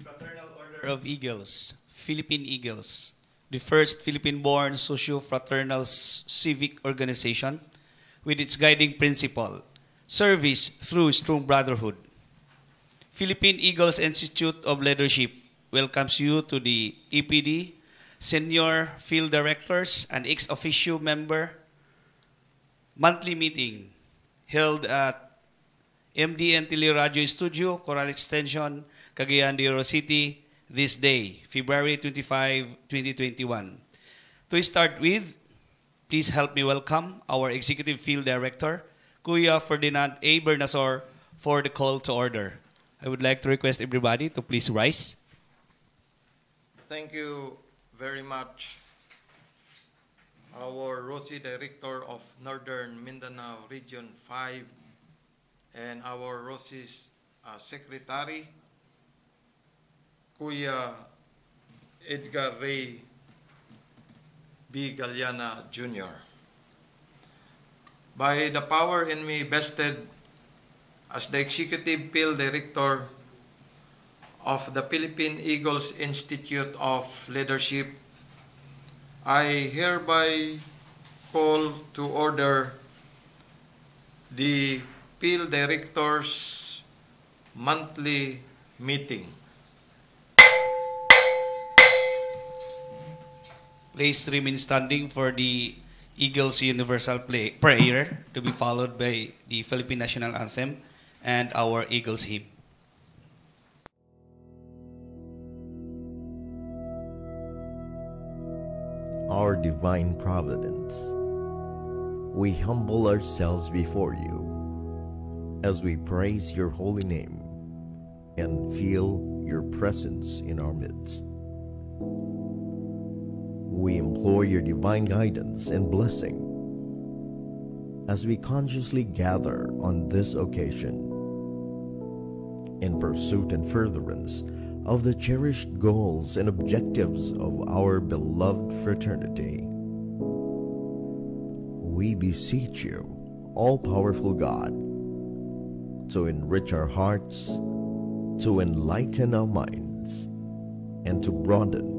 Fraternal Order of Eagles, Philippine Eagles, the first Philippine-born socio-fraternal civic organization with its guiding principle, service through strong brotherhood. Philippine Eagles Institute of Leadership welcomes you to the EPD, Senior Field Directors and ex officio member monthly meeting held at MDN Teleradio Studio, Coral Extension, Cagayan de Oro City, this day, February 25, 2021. To start with, please help me welcome our Executive Field Director, Kuya Ferdinand A. Bernasor, for the call to order. I would like to request everybody to please rise. Thank you very much, our ROSI Director of Northern Mindanao Region 5 and our ROSI's Secretary, Kuya Edgar Ray B. Galiana Jr. By the power in me vested as the Executive Field Director of the Philippine Eagles Institute of Leadership, I hereby call to order the Field Directors monthly meeting. Please remain standing for the Eagles Universal Prayer to be followed by the Philippine National Anthem and our Eagles hymn. Our divine providence, we humble ourselves before you as we praise your holy name and feel your presence in our midst. We implore your divine guidance and blessing as we consciously gather on this occasion in pursuit and furtherance of the cherished goals and objectives of our beloved fraternity. We beseech you, all-powerful God, to enrich our hearts, to enlighten our minds, and to broaden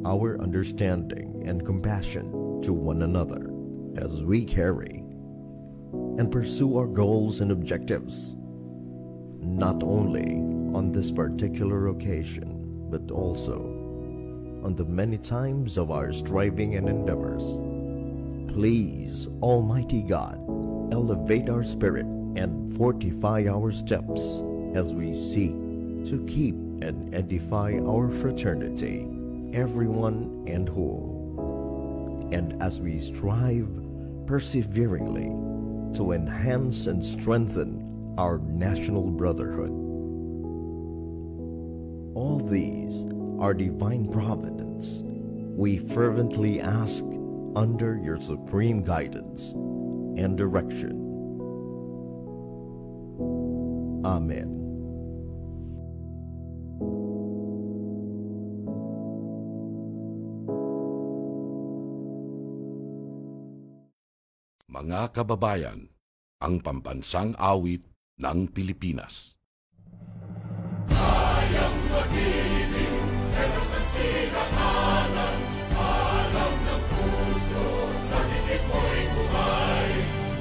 our understanding and compassion to one another as we carry and pursue our goals and objectives, not only on this particular occasion, but also on the many times of our striving and endeavors. Please, Almighty God, elevate our spirit and fortify our steps as we seek to keep and edify our fraternity, everyone and whole, and as we strive perseveringly to enhance and strengthen our national brotherhood. All these are divine providence. We fervently ask under your supreme guidance and direction. Amen. Mga kababayan, ang pambansang awit ng Pilipinas. Kayang mag-ibig, helos ng sinakalan, alam ng puso, sa titik mo'y buhay.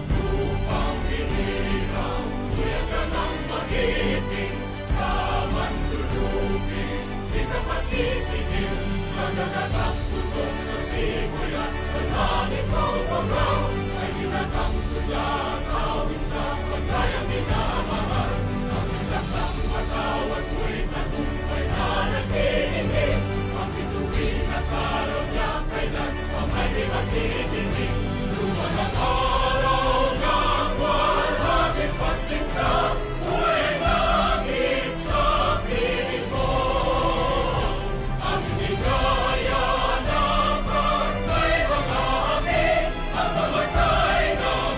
Lupang binirang, tuyan ka ng magiting, sa manlulupin, di ka pasisigil, sa nagatang tutok sa simoy at sa langit mo pagaw, ay hinatang tuyan, awit sa pagkayang minamahal. Matawad mo'y tagumpay na nag-iinit, ang bituin at araw niya kailan ang may magdidinig. Lumalang araw ng walang pagsinta, buhay langit sa piling mo. Ang ligaya ng pagkay mga amin, ang mamatay ng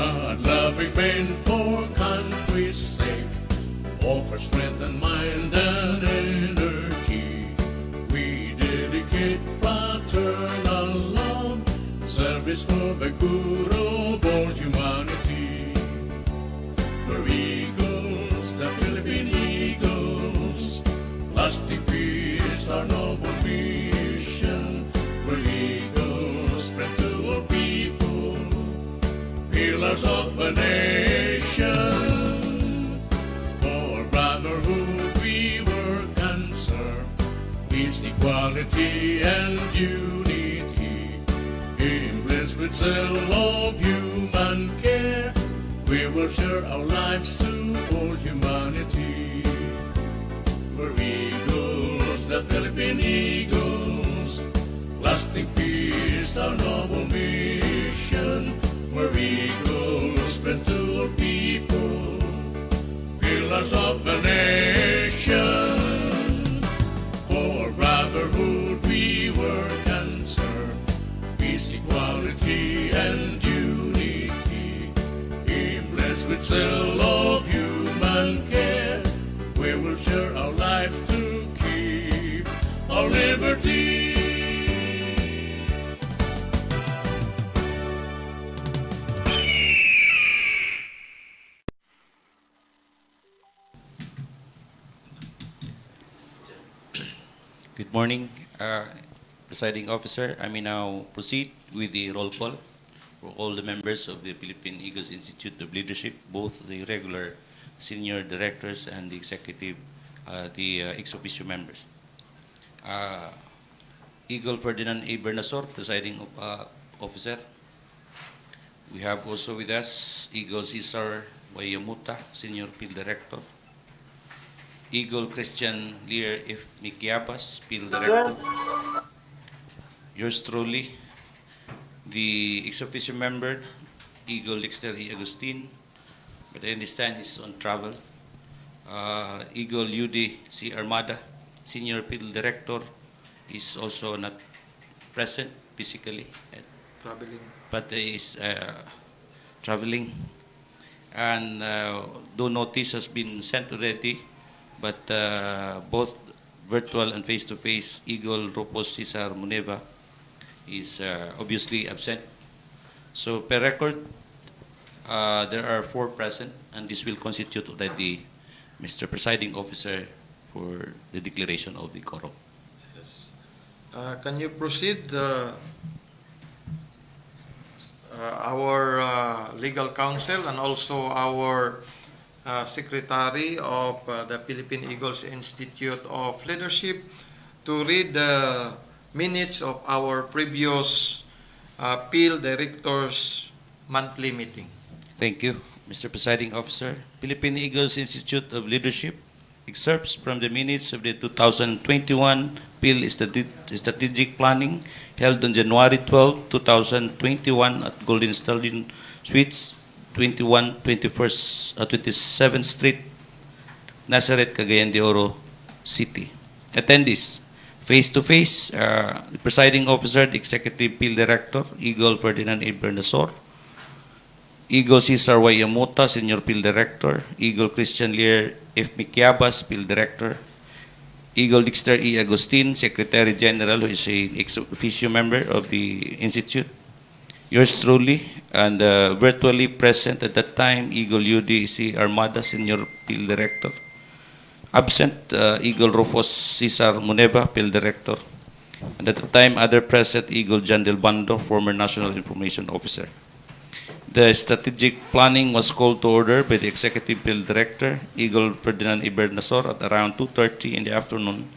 God-loving men for country's sake, offer strength and mind and energy. We dedicate fraternal love, service for the good of all humanity. We're eagles, the Philippine Eagles, lasting peace, our noble mission. We're eagles, spread to all people, pillars of a nation. For brotherhood we work and serve, peace, equality, and unity. Impressed with self-love, human care, we will share our lives to all humanity. We're eagles, the Philippine Eagles, lasting peace, our noble mission. We're eagles, spread to all people, pillars of the nation. For brotherhood we work and serve, peace, equality, and unity. Blessed with self-love, human care, we will share our lives to keep our liberty. Good morning, Presiding Officer. I may now proceed with the roll call for all the members of the Philippine Eagles Institute of Leadership, both the regular senior directors and the executive, the ex officio members. Eagle Ferdinand A. Bernasor, Presiding Officer. We have also with us Eagle Cesar Wayamuta, Senior Field Director. Eagle Christian Lear F. Miquiapas, Field Director. Yours truly, the ex officio member, Eagle Dexter E. Agustin, but I understand he's on travel. Eagle UD C. Armada, Senior Field Director, is also not present physically, Traveling. but is traveling. And though notice has been sent already, but both virtual and face-to-face, Eagle Rupos Cesar Muneva is obviously absent. So per record, there are 4 present, and this will constitute already Mr. Presiding Officer for the declaration of the quorum. Yes. Can you proceed? Our legal counsel and also our secretary of the Philippine Eagles Institute of Leadership to read the minutes of our previous field directors monthly meeting. Thank you, Mr. Presiding Officer. Philippine Eagles Institute of Leadership excerpts from the minutes of the 2021 Field Strategic Planning held on January 12, 2021 at Golden Stallion Suites, 27th Street, Nazareth, Cagayan de Oro City. Attendees, face-to-face, the Presiding Officer, the Executive Field Director, Eagle Ferdinand A. Bernasor, Eagle Cesar Wayamuta, Senior Field Director, Eagle Christian Lear F. Miquiabas, Field Director, Eagle Dexter E. Agustin, Secretary General, who is a ex officio member of the Institute. Yours truly, and virtually present at that time, Eagle UDC Armada, Senior Field Director. Absent, Eagle Rufus Cesar Muneva, Field Director. And at the time, other present, Eagle John Del Bando, former National Information Officer. The strategic planning was called to order by the Executive Field Director, Eagle Ferdinand E. Bernasor, at around 2:30 in the afternoon,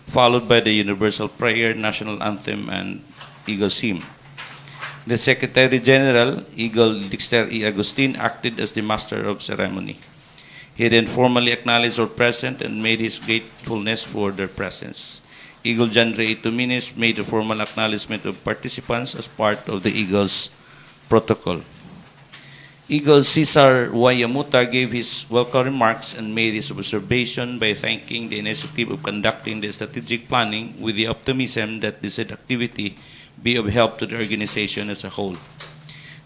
followed by the Universal Prayer, National Anthem, and Eagle Hymn. The Secretary General, Eagle Dexter E. Agustin, acted as the Master of Ceremony. He then formally acknowledged all present and made his gratefulness for their presence. Eagle John Ray Ituminis made a formal acknowledgement of participants as part of the Eagle's protocol. Eagle Cesar Wayamuta gave his welcome remarks and made his observation by thanking the initiative of conducting the strategic planning with the optimism that this activity be of help to the organization as a whole.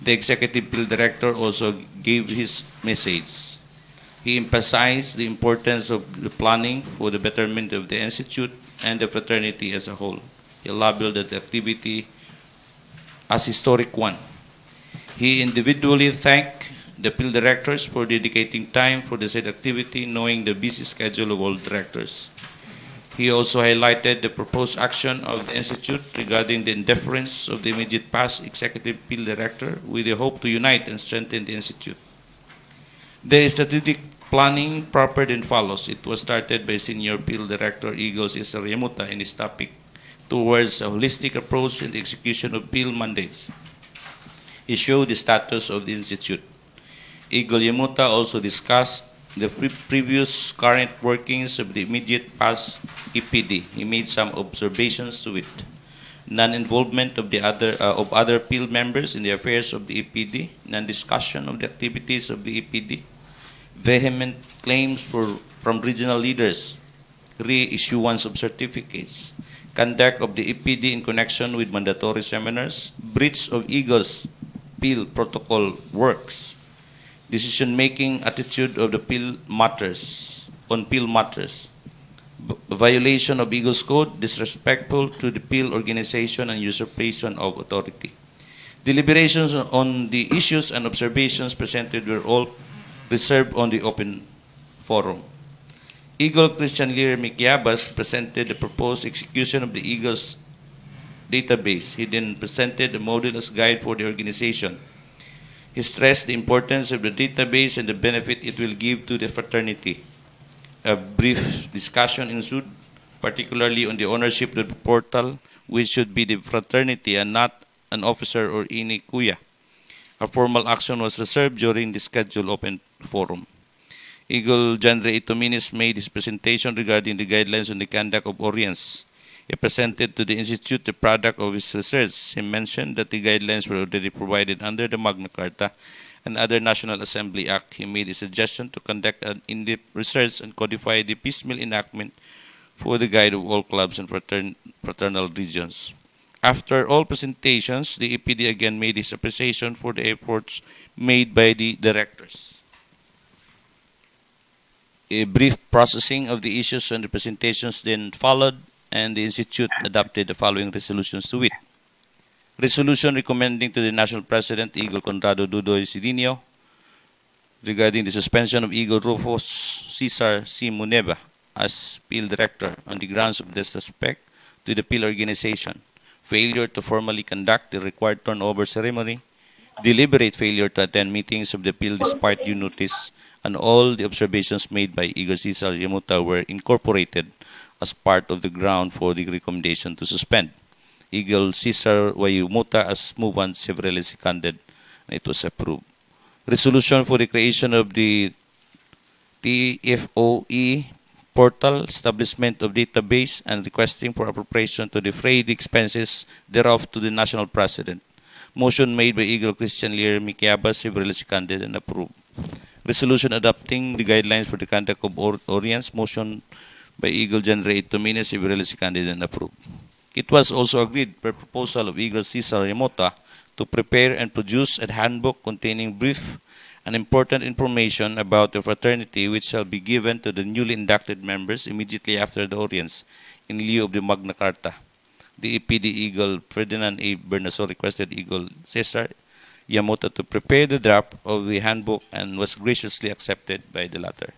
The Executive Appeal Director also gave his message. He emphasized the importance of the planning for the betterment of the Institute and the fraternity as a whole. He labeled the activity as historic one. He individually thanked the Appeal Directors for dedicating time for the said activity, knowing the busy schedule of all directors. He also highlighted the proposed action of the Institute regarding the indifference of the immediate past Executive Appeal Director with the hope to unite and strengthen the Institute. The strategic planning proper then follows. It was started by Senior Appeal Director Eagle Cesar Yamuta in his topic towards a holistic approach in the execution of appeal mandates. He showed the status of the Institute. Eagle Yamuta also discussed the previous current workings of the immediate past EPD. He made some observations to it. Non-involvement of other appeal members in the affairs of the EPD, non-discussion of the activities of the EPD, vehement claims from regional leaders, re-issuance of certificates, conduct of the EPD in connection with mandatory seminars, breach of Eagle's appeal protocol works, decision-making attitude of the appeal matters, violation of Eagle's code, disrespectful to the appeal organization and usurpation of authority. Deliberations on the issues and observations presented were all reserved on the open forum. Eagle Christian Lear Miquiabas presented the proposed execution of the Eagle's database. He then presented a model as guide for the organization. He stressed the importance of the database and the benefit it will give to the fraternity. A brief discussion ensued, particularly on the ownership of the portal, which should be the fraternity and not an officer or any kuya. A formal action was reserved during the scheduled open forum. Eagle Genre Itominis made his presentation regarding the guidelines on the conduct of audience. He presented to the Institute the product of his research. He mentioned that the guidelines were already provided under the Magna Carta and other National Assembly Act. He made a suggestion to conduct an in-depth research and codify the piecemeal enactment for the guide of all clubs and fraternal regions. After all presentations, the EPD again made his appreciation for the efforts made by the directors. A brief processing of the issues and the presentations then followed, and the Institute adopted the following resolutions to it. Resolution recommending to the National President, Eagle Conrado Dudoy Sidinio, regarding the suspension of Eagle Rufus Cesar C. Muneba as Appeal Director on the grounds of disrespect to the appeal organization, failure to formally conduct the required turnover ceremony, deliberate failure to attend meetings of the appeal despite due notice, and all the observations made by Eagle Cesar Yamuta were incorporated as part of the ground for the recommendation to suspend. Eagle Cesar Yamuta as movant severally seconded, and it was approved. Resolution for the creation of the TFOE portal, establishment of database, and requesting for appropriation to defray the expenses thereof to the National President. Motion made by Eagle Christian Lear Miquiabas, severally seconded and approved. Resolution adopting the guidelines for the conduct of audience. Motion by Eagle Genre Itominis, severally seconded and approved. It was also agreed per proposal of Eagle Cesar Yamuta to prepare and produce a handbook containing brief and important information about the fraternity, which shall be given to the newly inducted members immediately after the audience in lieu of the Magna Carta. The EPD Eagle Ferdinand A. Bernaso requested Eagle Cesar Yamuta to prepare the draft of the handbook and was graciously accepted by the latter.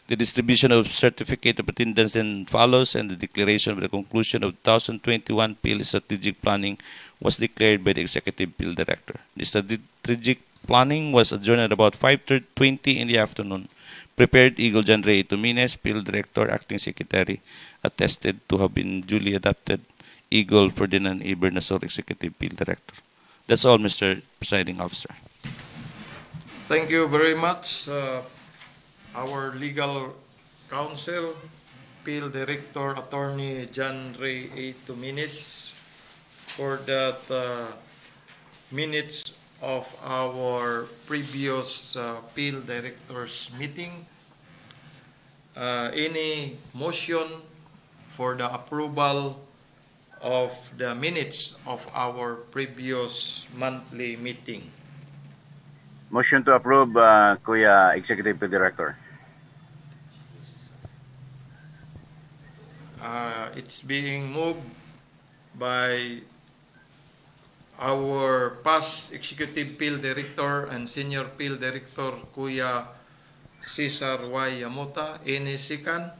The distribution of certificate of attendance then follows, and the declaration of the conclusion of 2021 PIL strategic planning was declared by the Executive PIL Director. The strategic planning was adjourned at about 5:20 in the afternoon. Prepared Eagle Genre Itominis, PIL Director, Acting Secretary, attested to have been duly adopted. Eagle Ferdinand A. Bernasor, Executive PIL Director. That's all, Mr. Presiding Officer. Thank you very much, our legal counsel, PIL Director Attorney John Ray A. Tuminis, for that minutes of our previous PIL Directors meeting. Any motion for the approval of the minutes of our previous monthly meeting? Motion to approve, Kuya Executive Director. It's being moved by our past Executive Field Director and Senior Field Director, Kuya Cesar Y. Yamota. Any second?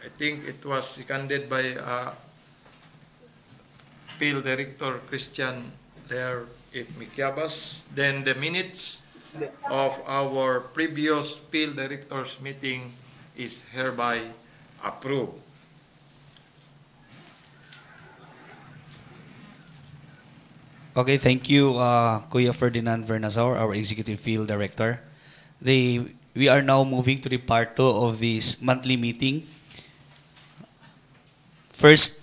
I think it was seconded by Field Director Christian Lair Miquiabas. Then the minutes of our previous Field Directors meeting is hereby approved. Okay, thank you, Kuya Ferdinand Vernazor, our Executive Field Director. We are now moving to the part 2 of this monthly meeting. First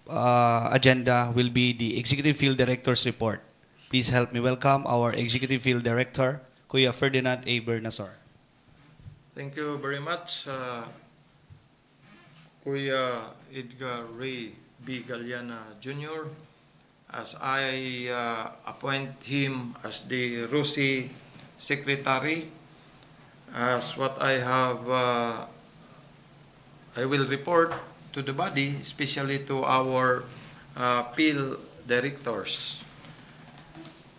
agenda will be the Executive Field Director's report. Please help me welcome our Executive Field Director, Kuya Ferdinand A. Vernazor. Thank you very much, Kuya Edgar Ray B. Galiana Jr., as I appoint him as the RUSI Secretary. As what I have, I will report to the body, especially to our field directors.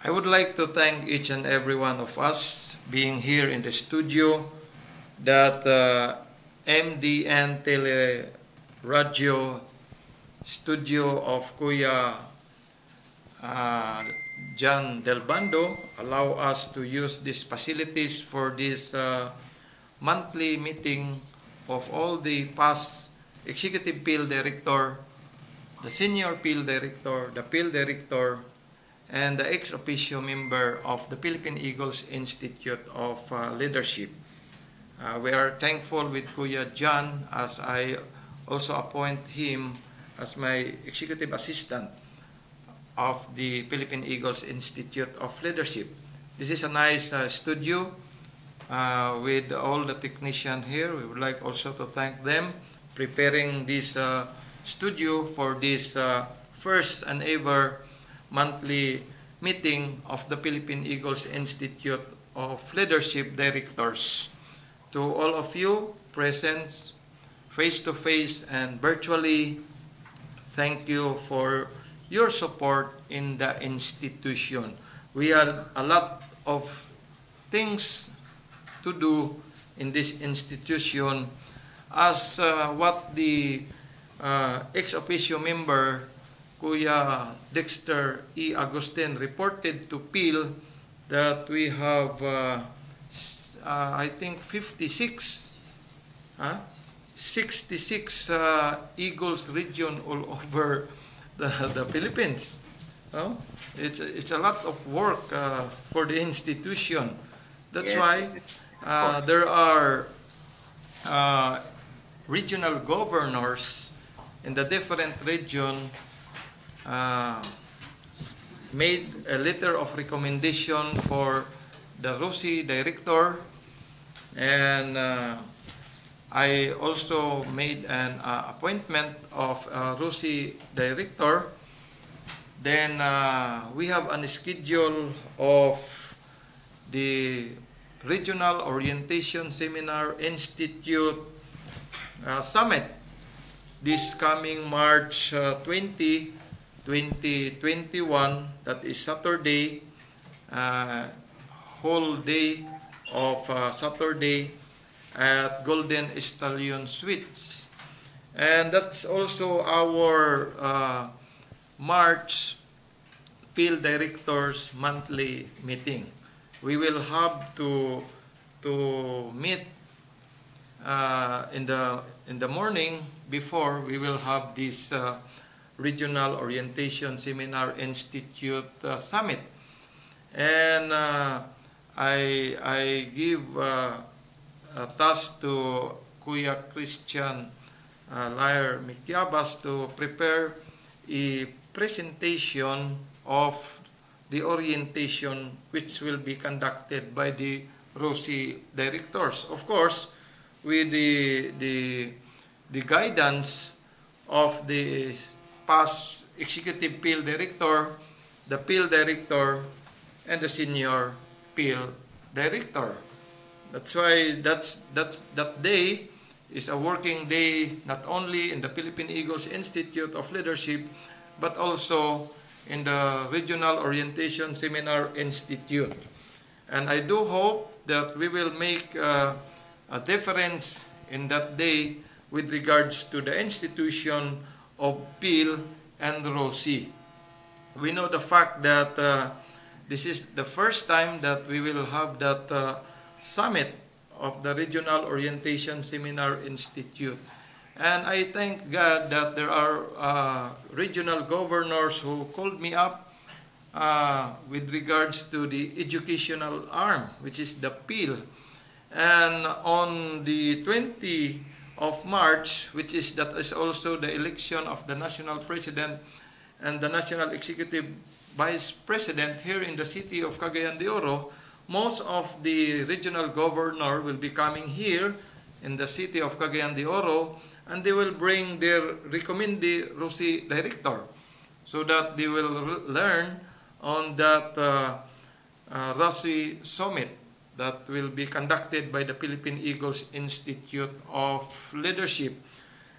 I would like to thank each and every one of us being here in the studio, that MDN Tele Radio studio of Kuya John Del Bando allow us to use these facilities for this monthly meeting of all the past Executive Field Director, the Senior Field Director, the Field Director, and the ex officio member of the Philippine Eagles Institute of Leadership. We are thankful with Kuya John, as I also appoint him as my executive assistant of the Philippine Eagles Institute of Leadership. This is a nice studio with all the technicians here. We would like also to thank them preparing this studio for this first and ever monthly meeting of the Philippine Eagles Institute of Leadership Directors. To all of you present face-to-face and virtually, thank you for your support in the institution. We have a lot of things to do in this institution, as what the ex officio member Kuya Dexter E. Agustin reported to PIL, that we have I think 66 Eagles region all over the Philippines. It's a lot of work for the institution. That's why there are regional governors in the different region made a letter of recommendation for the RUSI director, and I also made an appointment of RUSI director. Then we have a schedule of the Regional Orientation Seminar Institute Summit this coming March 20, 2021. That is Saturday, whole day of Saturday at Golden Stallion Suites. And that's also our March Field Directors monthly meeting. We will have to meet in the morning before we will have this Regional Orientation Seminar Institute Summit. And I give a task to Kuya Christian Lair Miquiabas to prepare a presentation of the orientation which will be conducted by the RUSI directors. Of course, with the guidance of the past executive PIL director, the PIL director, and the senior PIL director. That's why that day is a working day not only in the Philippine Eagles Institute of Leadership, but also in the Regional Orientation Seminar Institute. And I do hope that we will make a difference in that day with regards to the institution of PIL and ROSI. We know the fact that this is the first time that we will have that summit of the Regional Orientation Seminar Institute. And I thank God that there are regional governors who called me up with regards to the educational arm, which is the PIL. And on the 20th of March, that is also the election of the national president and the national executive vice president here in the city of Cagayan de Oro, most of the regional governor will be coming here in the city of Cagayan de Oro, and they will bring their recommended ROSI director so that they will learn on that ROSI summit that will be conducted by the Philippine Eagles Institute of Leadership.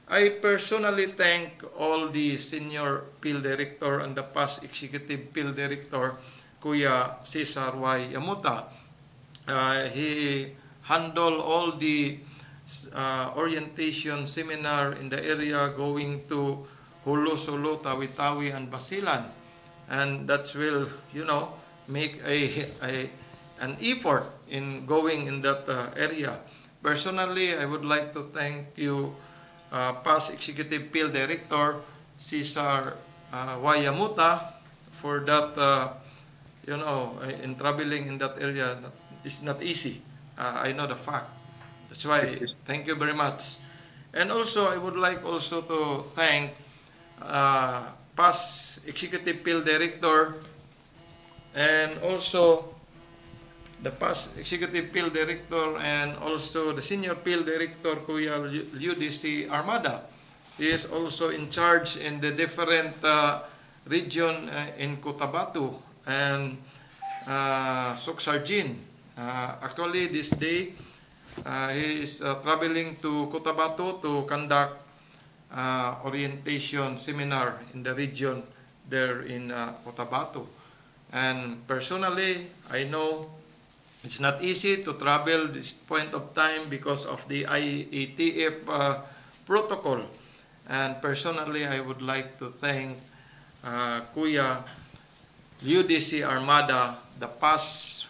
I personally thank all the senior PIL director and the past executive PIL director, Kuya Cesar Y. Yamuta. He handled all the orientation seminar in the area going to Hulu, Sulu, Tawi-Tawi, and Basilan. And that will, make an effort in going in that area. Personally, I would like to thank you, past executive PIL director Cesar Y. Yamuta, for that. In traveling in that area, it's not easy. I know the fact. That's why, thank you very much. And also, I would like also to thank past executive PIL director and also the past executive PIL director and also the senior PIL director, Kuya UDC Armada. He is also in charge in the different region in Cotabato and Soksargin. Actually, this day, he is traveling to Cotabato to conduct orientation seminar in the region there in Cotabato. And personally, I know it's not easy to travel this point of time because of the IATF protocol. And personally, I would like to thank Kuya UDC Armada, the past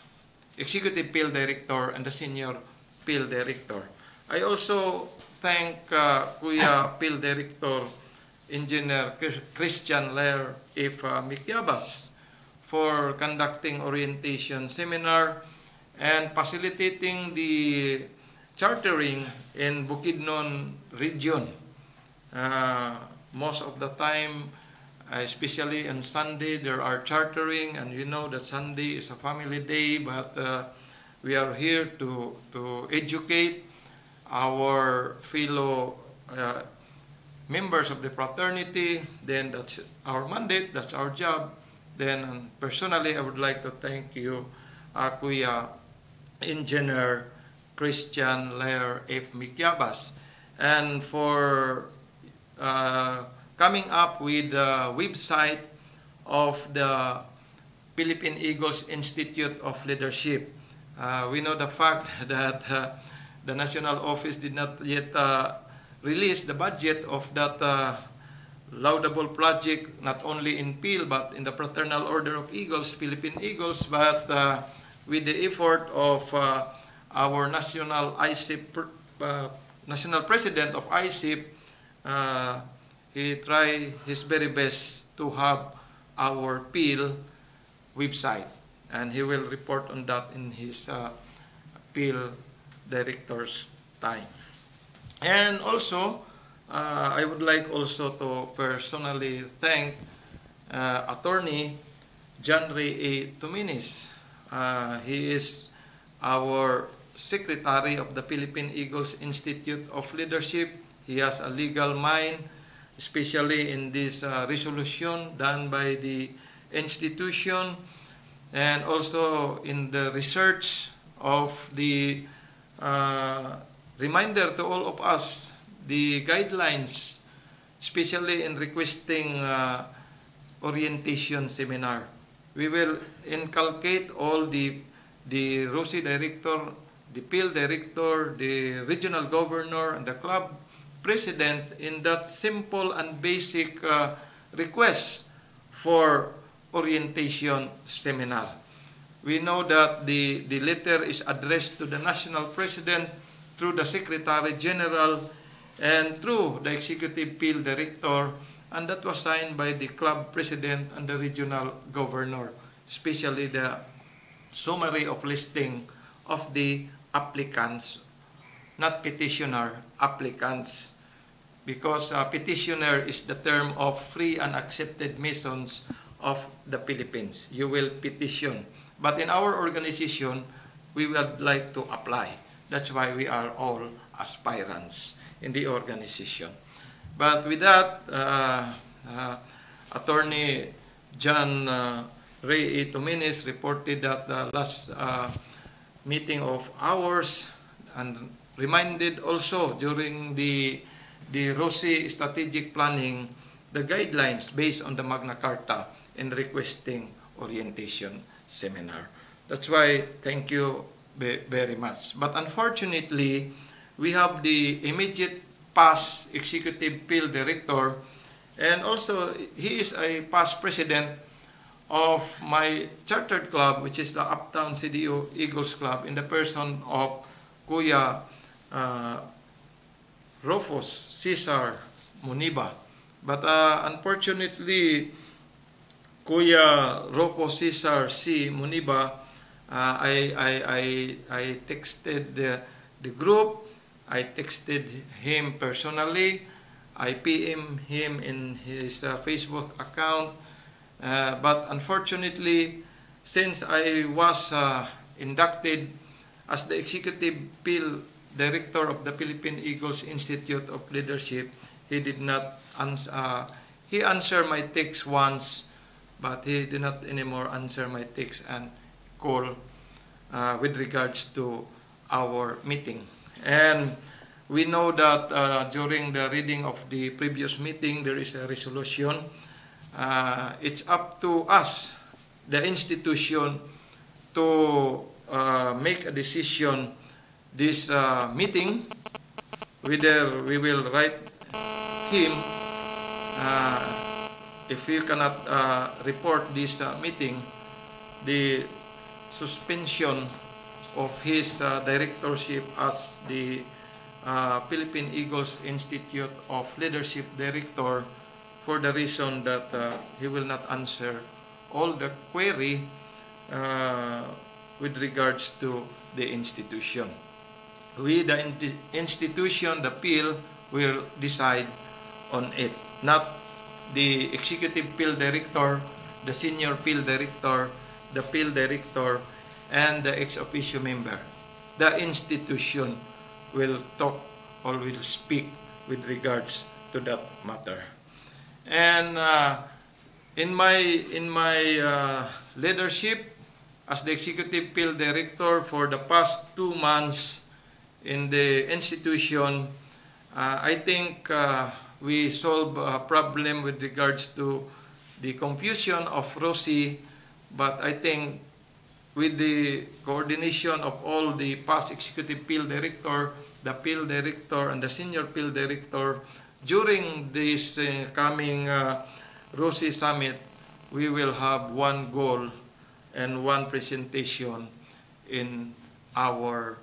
executive PIL director and the senior PIL director. I also thank Kuya PIL director Engineer Christian Lair F. Mikyabas for conducting orientation seminar and facilitating the chartering in Bukidnon region. Most of the time, especially on Sunday, there are chartering, and you know that Sunday is a family day, but we are here to educate our fellow members of the fraternity. Then that's our mandate, that's our job. Then personally, I would like to thank you, Kuya Engineer Christian Lair F. Mikyabas, and for coming up with the website of the Philippine Eagles Institute of Leadership. We know the fact that the national office did not yet release the budget of that laudable project, not only in PIL but in the Fraternal Order of Eagles, Philippine Eagles, but with the effort of our national national president of ICIP, he tried his very best to have our PIL website, and he will report on that in his PIL director's time. And also, I would like also to personally thank Attorney John Ray A. Tuminis. He is our secretary of the Philippine Eagles Institute of Leadership. He has a legal mind, especially in this resolution done by the institution, and also in the research of the reminder to all of us, the guidelines, especially in requesting orientation seminar. We will inculcate all the ROSI director, the PIL director, the regional governor, and the club president in that simple and basic request for orientation seminar. We know that the letter is addressed to the national president through the Secretary General and through the Executive PIL Director, and that was signed by the club president and the regional governor, especially the summary of listing of the applicants, not petitioner, applicants, because petitioner is the term of free and accepted missions of the Philippines. You will petition. But in our organization, we would like to apply. That's why we are all aspirants in the organization. But with that, Attorney John Ray A. Tominis reported that the last meeting of ours, and reminded also during the ROSI strategic planning, the guidelines based on the Magna Carta in requesting orientation seminar. That's why thank you very much. But unfortunately, we have the immediate past executive PIL director, and also he is a past president of my chartered club, which is the Uptown CDO Eagles Club, in the person of Kuya Rufus Cesar Muniba. But unfortunately, Kuya Rufus Cesar C. Muniba, I texted the group, I texted him personally, I PM him in his Facebook account, but unfortunately, since I was inducted as the Executive PIL Director of the Philippine Eagles Institute of Leadership, he did not answer. He answered my text once, but he did not anymore answer my text and call with regards to our meeting. And we know that during the reading of the previous meeting, there is a resolution. It's up to us, the institution, to make a decision this meeting, whether we will write him if he cannot report this meeting, the suspension of his directorship as the Philippine Eagles Institute of Leadership Director, for the reason that he will not answer all the query with regards to the institution. We, the institution, the PIL, will decide on it, not the Executive PIL Director, the Senior PIL Director, the PIL Director, and the ex-officio member. The institution will talk or will speak with regards to that matter. And in my leadership as the Executive PIL Director for the past 2 months in the institution, I think we solved a problem with regards to the confusion of ROSI, but I think with the coordination of all the past Executive PIL Director, the PIL Director, and the Senior PIL Director, during this coming ROSI Summit, we will have one goal and one presentation in our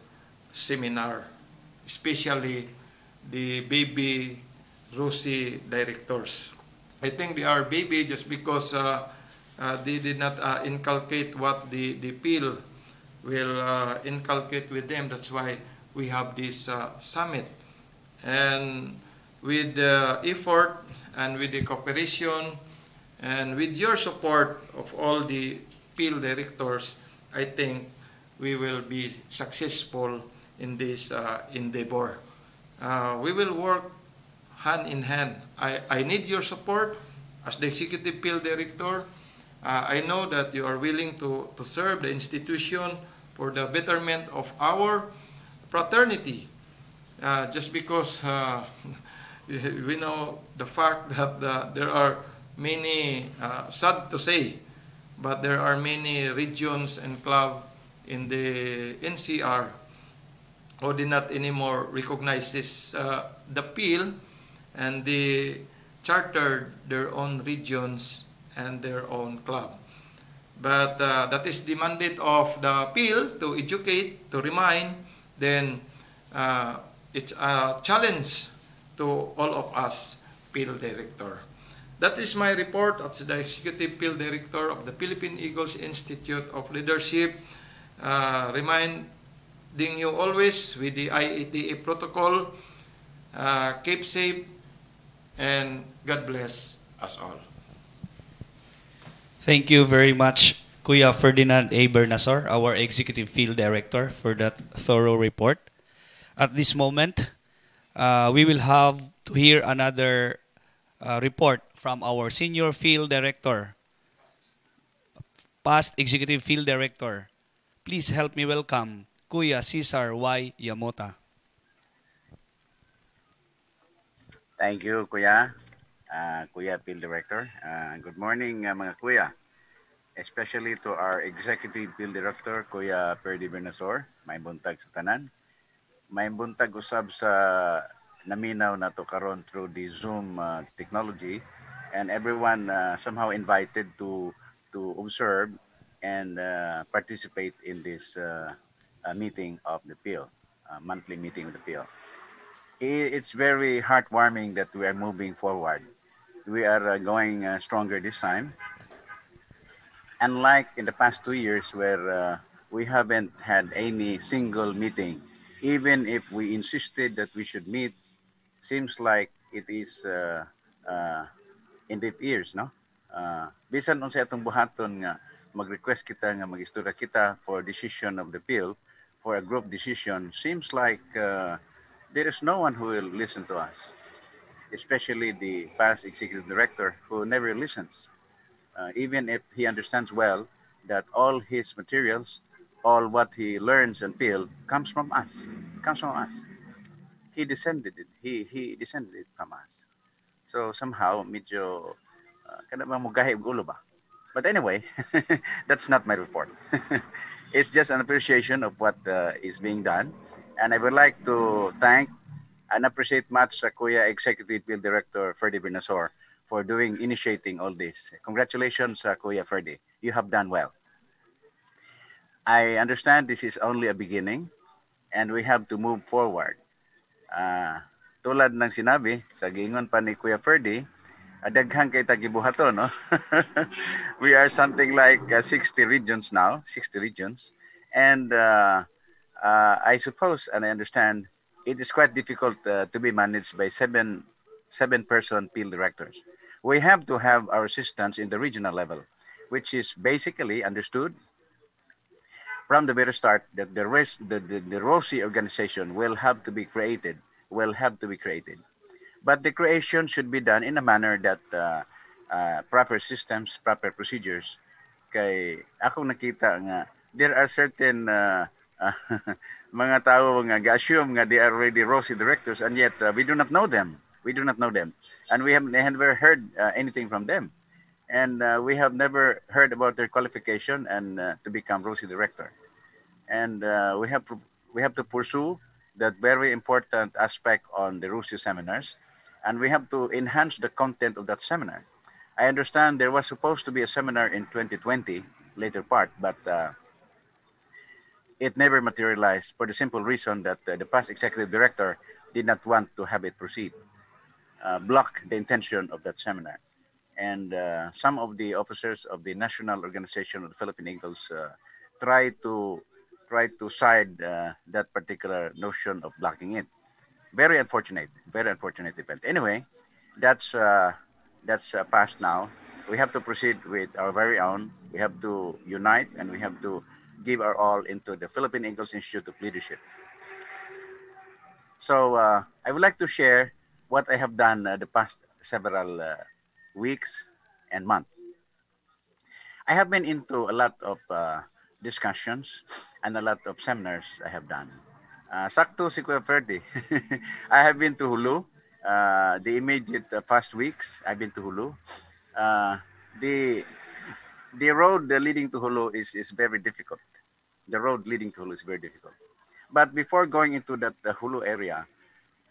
seminar, especially the baby ROSI directors. I think they are baby just because they did not inculcate what the PIL will inculcate with them. That's why we have this summit. And with the effort and with the cooperation and with your support of all the PIL directors, I think we will be successful in this endeavor. We will work hand in hand. I need your support as the Executive Field Director. I know that you are willing to serve the institution for the betterment of our fraternity. Just because we know the fact that there are many, sad to say, but there are many regions and clubs in the NCR who did not anymore recognizes the PIL, and they chartered their own regions and their own club. But that is the mandate of the PIL to educate, to remind, then it's a challenge to all of us PIL director. That is my report as the Executive PIL Director of the Philippine Eagles Institute of Leadership, reminding you always with the IATA protocol, keep safe, and God bless us all. Thank you very much, Kuya Ferdinand A. Bernasor, our Executive Field Director, for that thorough report. At this moment, we will have to hear another report from our Senior Field Director, past Executive Field Director. Please help me welcome Kuya Cesar Y. Yamota. Thank you, Kuya. Kuya Field Director. Good morning, mga Kuya. Especially to our Executive Field Director, Kuya Ferdy Bernasor. May buntag sa tanan. May buntag usab sa naminaw na to karon through the Zoom technology, and everyone somehow invited to observe and participate in this meeting of the PIL, monthly meeting of the PIL. It's very heartwarming that we are moving forward. We are going stronger this time. Unlike in the past 2 years where we haven't had any single meeting, even if we insisted that we should meet, seems like it is in deaf ears, no? Bisan unsa atong buhaton nga mag-request kita nga mag-istorya kita for decision of the PIL, for a group decision, seems like there is no one who will listen to us, especially the past executive director who never listens, even if he understands well that all his materials, all what he learns and PIL comes from us, He descended it. He descended it from us. So somehow medyo kana ba mugahi og ulo ba? But anyway, that's not my report. It's just an appreciation of what is being done, and I would like to thank and appreciate much Kuya Executive Field Director Ferdy Bernasor for initiating all this. Congratulations, Kuya Ferdy. You have done well. I understand this is only a beginning, and we have to move forward. Tulad ng sinabi sa giingon pa ni Kuya Ferdy, daghang kay tagibuhaton, no? We are something like 60 regions now, 60 regions, and I suppose and I understand it is quite difficult to be managed by seven-person field directors. We have to have our assistants in the regional level, which is basically understood from the very start that the ROSI organization will have to be created, But the creation should be done in a manner that proper systems, proper procedures. Kay ako nakita nga there are certain mga tao nga ga-assume nga they are already ROSI directors, and yet we do not know them. And we have never heard anything from them. And we have never heard about their qualification and to become ROSI director. And we have to pursue that very important aspect on the ROSI seminars, and we have to enhance the content of that seminar. I understand there was supposed to be a seminar in 2020, later part, but it never materialized for the simple reason that the past executive director did not want to have it proceed, block the intention of that seminar. And some of the officers of the national organization of the Philippine Eagles try to side that particular notion of blocking it. Very unfortunate event. Anyway, that's past now. We have to proceed with our very own. We have to unite, and we have to give our all into the Philippine Eagles Institute of Leadership. So I would like to share what I have done the past several weeks and months. I have been into a lot of discussions and a lot of seminars I have done. Sakto si Kuya Ferdy. I have been to Hulu. The immediate past weeks, I've been to Hulu. The road leading to Hulu is very difficult. The road leading to Hulu is very difficult. But before going into that Hulu area,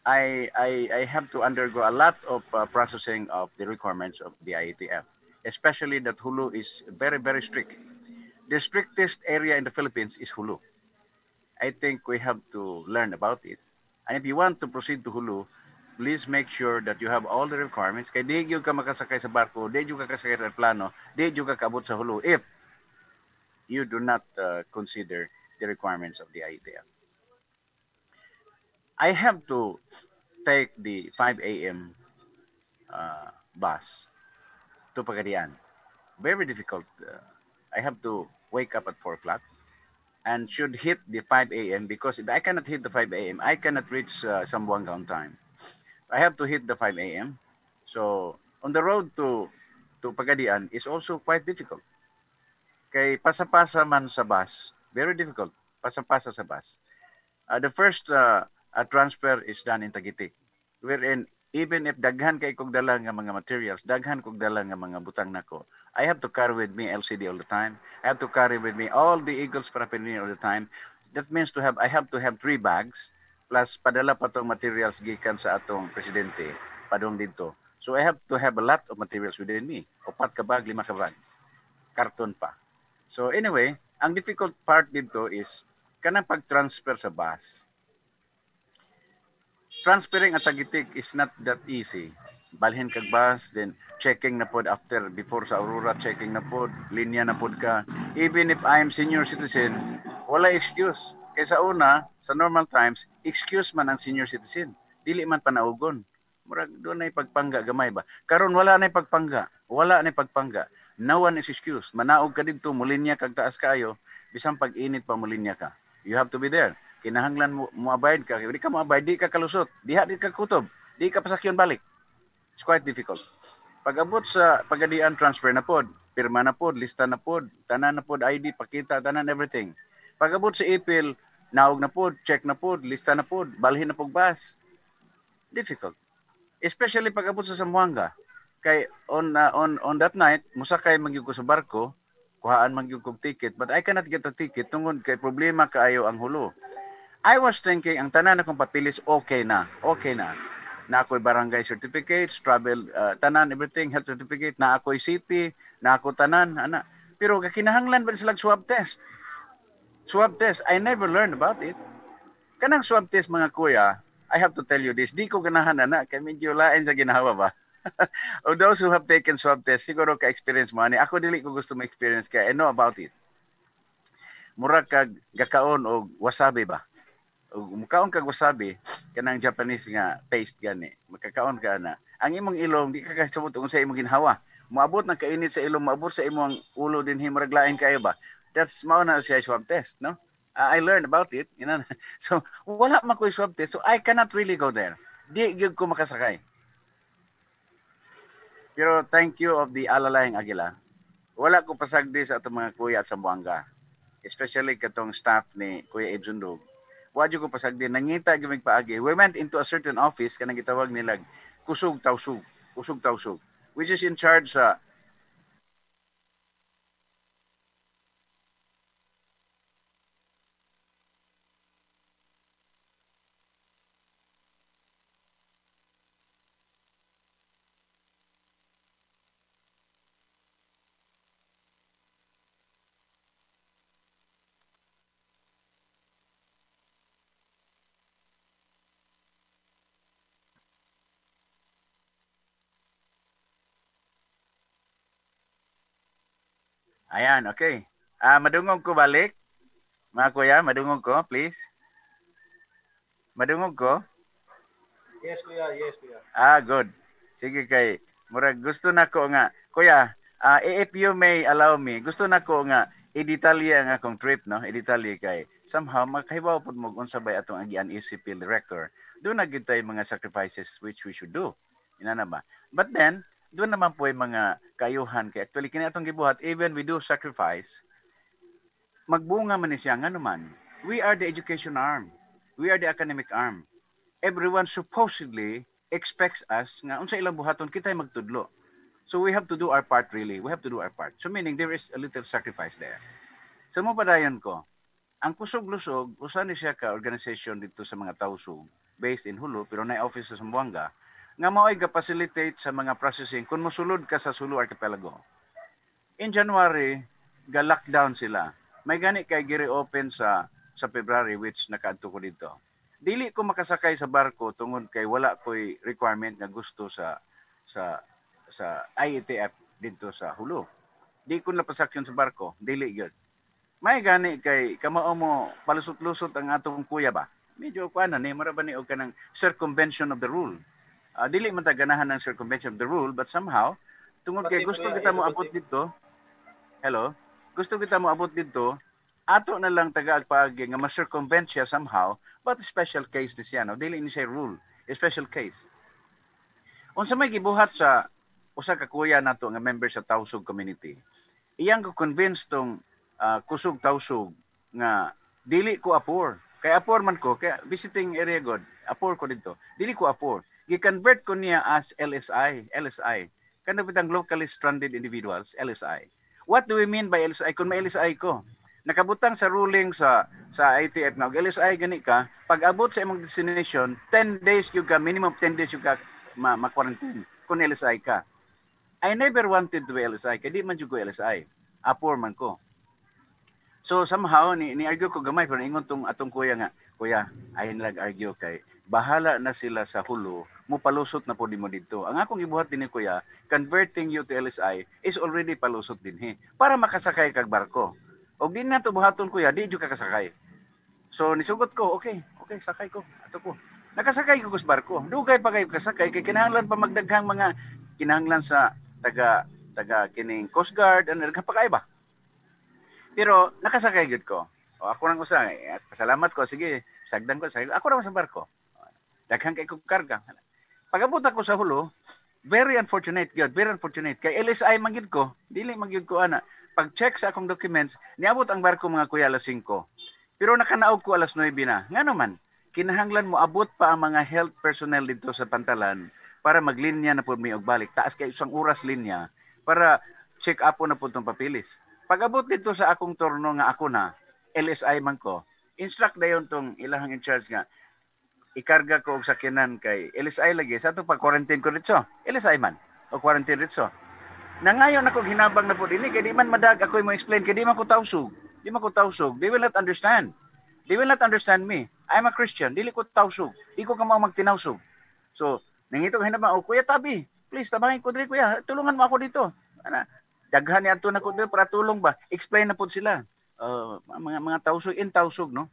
I have to undergo a lot of processing of the requirements of the IATF, especially that Hulu is very, very strict. The strictest area in the Philippines is Hulu. I think we have to learn about it. And if you want to proceed to Hulu, please make sure that you have all the requirements. Kaya di yung ka makasakay sa barko, di yung ka kasakay sa plano, di yung ka kaabot sa Hulu if you do not consider the requirements of the IATF. I have to take the 5 a.m. Bus to Pagadian. Very difficult. I have to wake up at 4 o'clock and should hit the 5 a.m. because if I cannot hit the 5 a.m., I cannot reach Zamboanga on time. I have to hit the 5 a.m. So on the road to Pagadian is also quite difficult. Kay pasa-pasa man sa bus, very difficult. Pasa-pasa sa bus. The first transfer is done in Tagitik, wherein even if daghan kay kog dala nga mga materials, daghan kog dala nga mga butang nako, I have to carry with me LCD all the time. I have to carry with me all the Eagles paraphernalia all the time. That means I have to have 3 bags plus padala pa tong materials gikan sa atong presidente padong dito. So I have to have a lot of materials within me. 4 ka bag, 5 ka bag. Karton pa. So anyway, ang difficult part dito is kanang pag-transfer sa bus. Transferring at Tagitik is not that easy. Balhin kag bus, then checking na pod before sa Aurora, checking na pod, linya na pod ka. Even if I am senior citizen, wala excuse. Kaysa una, sa normal times, excuse man ang senior citizen. Dili man panaugon. Murag doon ay pagpangga gamay ba? Karon wala na pagpangga. Wala na pagpangga. No one is excuse. Manaog ka dito, mulinya kag taas kayo, bisang pag-init pa mulinya ka. You have to be there. Kinahanglan mo abide ka. Di ka mo abide, di ka kalusot. Di ka kutob. Di ka pasakyon balik. It's quite difficult. Pag-abot sa Pagadian, transfer na pod, pirma na pod, lista na pod, tanan na pod, ID, pakita, tanan, everything. Pag-abot sa Ipil, naog na pod, check na pod, lista na pod, balhin na pod bus. Difficult. Especially pag-abot sa Zamboanga. Kay on that night, musakay magyug ko sa barko, kuhaan magyug kog ticket, but I cannot get a ticket tungod kay problema kaayo ang Hulu. I was thinking ang tanan akong papilis okay na. Na ako'y barangay certificates, travel tanan everything, health certificate, na ako'y city, na ako tanan ana. Pero kakinahanglan ba sila swab test? Swab test, I never learned about it. Kanang swab test mga kuya, I have to tell you this, di ko ganahan ana kay medyo lain sa ginawa ba. Of those who have taken swab test, siguro ka-experience mo ani. Ako dili ko gusto ma-experience kaya I know about it. Murag kag gakaon og wasabi ba? Mukaon kag wasabi kanang Japanese nga paste gani. Makakaon ka na. Ang imong ilong di ka kasabot unsa imong ginhawa. Moabot na kainit sa ilong, moabot sa imong ulo din himrag lain kayo ba? That's mao na siya swab test, no? I learned about it, you know. So wala man ko swab test, so I cannot really go there. Di gyud ko makasakay. Pero thank you of the Alalayang Agila. Wala ko pasagdi sa atong mga kuya at Zamboanga. Especially katong staff ni Kuya Ed Zundog. Wadyo ko pasagdi, nangita gimig paagi. We went into a certain office, kanang gitawag nila, Kusog Tausug, which is in charge sa Ayan, okay. Madungog ko balik. Mga kuya, madungog ko, please. Madungog ko? Yes, kuya. Good. Sige kay, murag gusto na ko nga. Kuya, if you may allow me, gusto na ko nga i-detalye ang akong trip, no? I-detalye kay somehow makahibaw pud mo unsa bay atong agian ECP director doon na gyud tay mga sacrifices which we should do. Inana ba? But then, doon naman po yung mga kayuhan. Kaya actually, kini atong gibuhat, even we do sacrifice, magbunga man ni siya nga naman. We are the education arm. We are the academic arm. Everyone supposedly expects us nga unsa ilang buhaton kitay magtudlo. So we have to do our part really. We have to do our part. So meaning there is a little sacrifice there. So mo padayon ko, ang Kusog-Lusog, usa ni siya ka organization dito sa mga tausug based in Hulu pero na office sa Zamboanga nga mao'y ga-facilitate sa mga processing kung mosulod ka sa Sulu Archipelago. In January, ga-lockdown sila. May gani kay gire-open sa February which nakaadto ko dito. Dili ko makasakay sa barko tungod kay wala ko'y requirement nga gusto sa IETF dito sa Hulu. Di ko napasakyon sa barko, dili gyud. May gani kay kamao mo palusot-lusot ang atong kuya ba? Medyo kuana ni maraba ni og kanang circumvention of the rule. Dili man ta ganahan ng circumvention of the rule but somehow tungod kay gusto kita mo abot dito. Hello. Gusto kita mo abot dito. Ato na lang taga-agpaagi nga ma-circumvent siya somehow but special case ni siya no. Dili ni siya rule, a special case. Unsa may gibuhat sa usa ka kuya nato nga member sa Tausug community. Iyang ko convince tong kusog tausog nga dili ko apor. Kay apor man ko, kay visiting area god, apor ko dito. Dili ko apor. Gi-convert ko niya as LSI. Kana bitang locally stranded individuals, LSI. What do we mean by LSI? Kung may LSI ko, nakabutang sa ruling sa ITF na LSI gani ka, pag abot sa imong destination, 10 days yung ka, minimum 10 days yung ka ma-quarantine kung LSI ka. I never wanted to be LSI, kaya di man yung ko LSI. Apor man ko. So somehow ni argue ko gamay pero ingon tong atong kuya nga, kuya, ay nag-argue kay bahala na sila sa Hulu, mo palusot na po di mo dito. Ang akong ibuhat din ni kuya, converting you to LSI is already palusot din para makasakay kag barko. Og din na to buhaton kuya, di jud ka kasakay. So nisugot ko, okay, sakay ko. Ato ko. Nakasakay ko sa barko. Dugay pa kayo kasakay kay kinahanglan pa magdaghang mga kinahanglan sa taga kining Coast Guard and nagkapakay ba? Pero nakasakay gud ko. O ako nang usa, pasalamat ko, sige, sagdan ko, ako ra sa barko. Daghang kay kog karga. Pag-abot ako sa Hulu, very unfortunate gyud, very unfortunate. Kay LSI man gyud ko, dili man gyud ko ana. Pag-check sa akong documents, niabot ang barko mga kuya alas 5. Pero nakanaog ko alas 9 na. Nga naman, kinahanglan mo abot pa ang mga health personnel dito sa Pantalan para maglinya na po may og balik. Taas kay isang oras linya para check up na po itong papilis. Pag-abot dito sa akong turno nga ako na, LSI man ko, instruct dayon tong ilahang in charge nga, ikarga ko og sakyanan kay LSI lagi, sa ito pag-quarantine ko dito, LSI man, o quarantine dito. Na ngayon ako hinabang na po din, kaya di man madag ako mo explain, kaya di man ko tausog, they will not understand. They will not understand me. I'm a Christian, dili ko tausog, di ko kamao magtinausog. So, nangito hinabang, kuya tabi, please, tabangin ko dili kuya, tulungan mo ako dito. Daghan ni ato na ko para tulong ba? Explain na po sila. Mga tausog, no?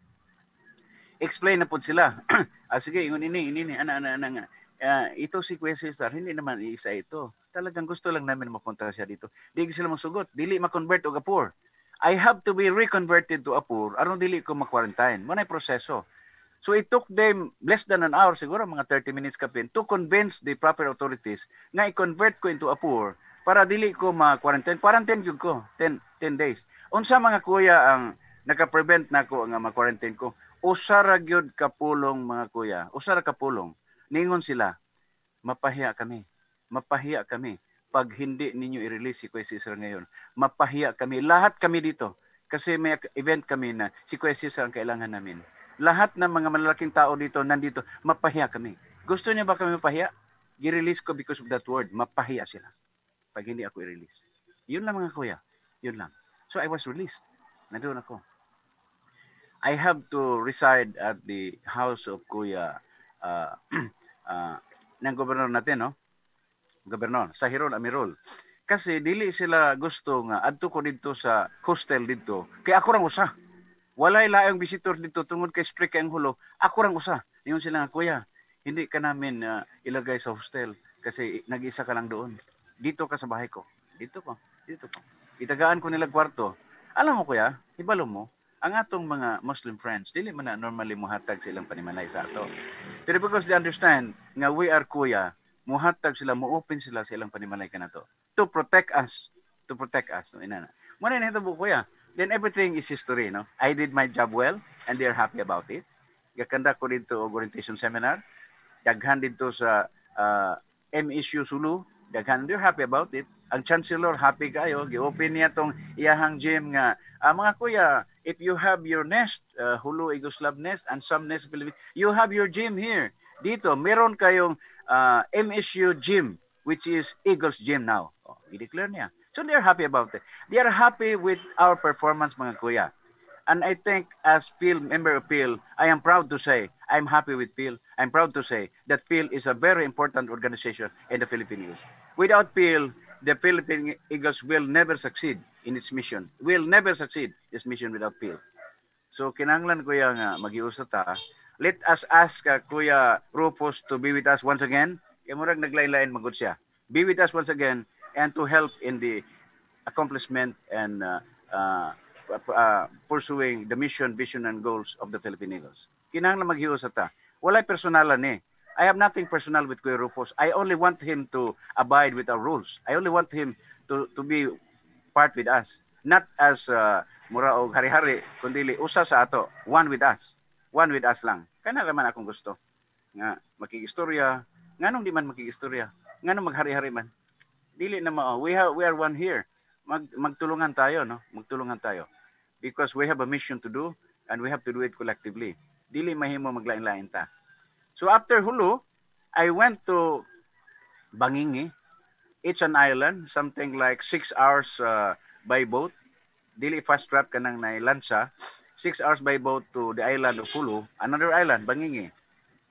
Explain na po sila. Sige, ingon ini. Ito si Kuya Cesar, hindi naman isa ito. Talagang gusto lang namin mapunta siya dito. Di sila masugot. Dili ma-convert o apur. I have to be reconverted to apur. Aron dili ko ma-quarantine. Muna proseso. So it took them less than an hour, siguro mga 30 minutes kapin, to convince the proper authorities nga i-convert ko into apur para dili ko ma-quarantine. Quarantine yun ko, 10 days. Unsa mga kuya ang naka-prevent na ko nga ma-quarantine ko? Usara gyud kapulong mga kuya. Usara kapulong. Ningon sila, mapahiya kami. Pag hindi ninyo i-release si Kuya Cesar ngayon, mapahiya kami. Lahat kami dito. Kasi may event kami na si Kuya Cesar ang kailangan namin. Lahat ng mga malalaking tao dito, nandito, mapahiya kami. Gusto niya ba kami mapahiya? I-release ko because of that word. Mapahiya sila. Pag hindi ako i-release. Yun lang mga kuya. Yun lang. So I was released. Nandoon ako. I have to reside at the house of Kuya ng gobernador natin, no? Gobernador, sa Hiron Amirol. Kasi dili sila gusto nga adto ko dito sa hostel dito. Kaya ako rang usa. Walay laayong visitor dito tungod kay strict ang Hulo. Ako rang usa. Ingon sila nga, kuya, hindi ka namin ilagay sa hostel kasi nag-isa ka lang doon. Dito ka sa bahay ko. Dito ko. Itagaan ko nila kwarto. Alam mo kuya, ibalo mo, ang atong mga Muslim friends, dili man na normally muhatag silang panimalay sa ato. Pero because they understand nga we are kuya, muhatag sila, mo-open sila sa ilang panimalay kanato to protect us. To protect us. No, inana. Muna na ito po kuya. Then everything is history. No? I did my job well and they are happy about it. Gakanda ko dito orientation seminar. Daghan dito sa MSU Sulu. Daghan, they're happy about it. Ang chancellor happy kayo, gi-open niya tong iyahang gym nga mga kuya, if you have your nest, Hulu Eagles Lab nest and some nest, you have your gym here. Dito meron kayong MSU gym which is Eagles gym now. Oh, i-declare niya. So they're happy about it. They are happy with our performance mga kuya. And I think as PIL, member of PIL, I am proud to say, I'm happy with PIL. I'm proud to say that PIL is a very important organization in the Philippine Eagles. Without PIL, the Philippine Eagles will never succeed in its mission. Will never succeed its mission without PIL. So kinahanglan kuya nga magiusa ta. Let us ask Kuya Rufus to be with us once again. Kaya murag naglain-lain magud siya. Be with us once again and to help in the accomplishment and pursuing the mission, vision, and goals of the Philippine Eagles. Kinahanglan maghiusa ta. Walay personalan ni. I have nothing personal with Kuya Rufus. I only want him to abide with our rules. I only want him to be part with us. Not as mura o hari-hari, kundi usa sa ato. One with us. One with us lang. Kana naman akong gusto. Nga, makigistorya. Nganong di man makigistorya? Nganong maghari-hari man? Dili na mao. We are one here. Magtulungan tayo, no? Magtulungan tayo. Because we have a mission to do and we have to do it collectively. Dili mahimo maglain-lain ta. So after Hulu, I went to Bangingi. It's an island, something like 6 hours by boat. Dili fast trap ka nang nailansa. 6 hours by boat to the island of Hulu. Another island, Bangingi.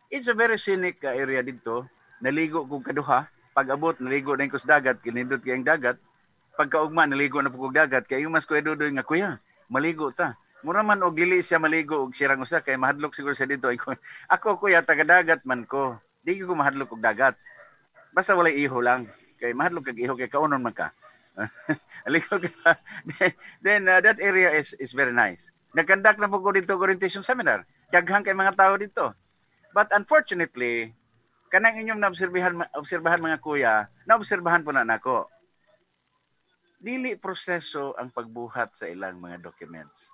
It's a very scenic area dito. Naligo ko kaduha. Pag-abot, naligo na yung dagat. Kinindot kayong dagat. Pagkaugma, naligo na po dagat. Kaya yung mas kuya Dudoy nga, kuya, maligo ta. Mura man og dili siya maligo og sirang usa kay mahadlok siguro siya dito. Ako kuya taga-dagat man ko. Di ko mahadlok og dagat. Basta walay iho lang. Kay mahadlok kag iho kay kaunon man ka. Aligo ka. Then that area is very nice. Nagkandak na po ko dito orientation seminar. Daghang kay mga tao dito. But unfortunately, kanang inyong naobserbahan mga kuya, naobserbahan po na nako. Dili proseso ang pagbuhat sa ilang mga documents.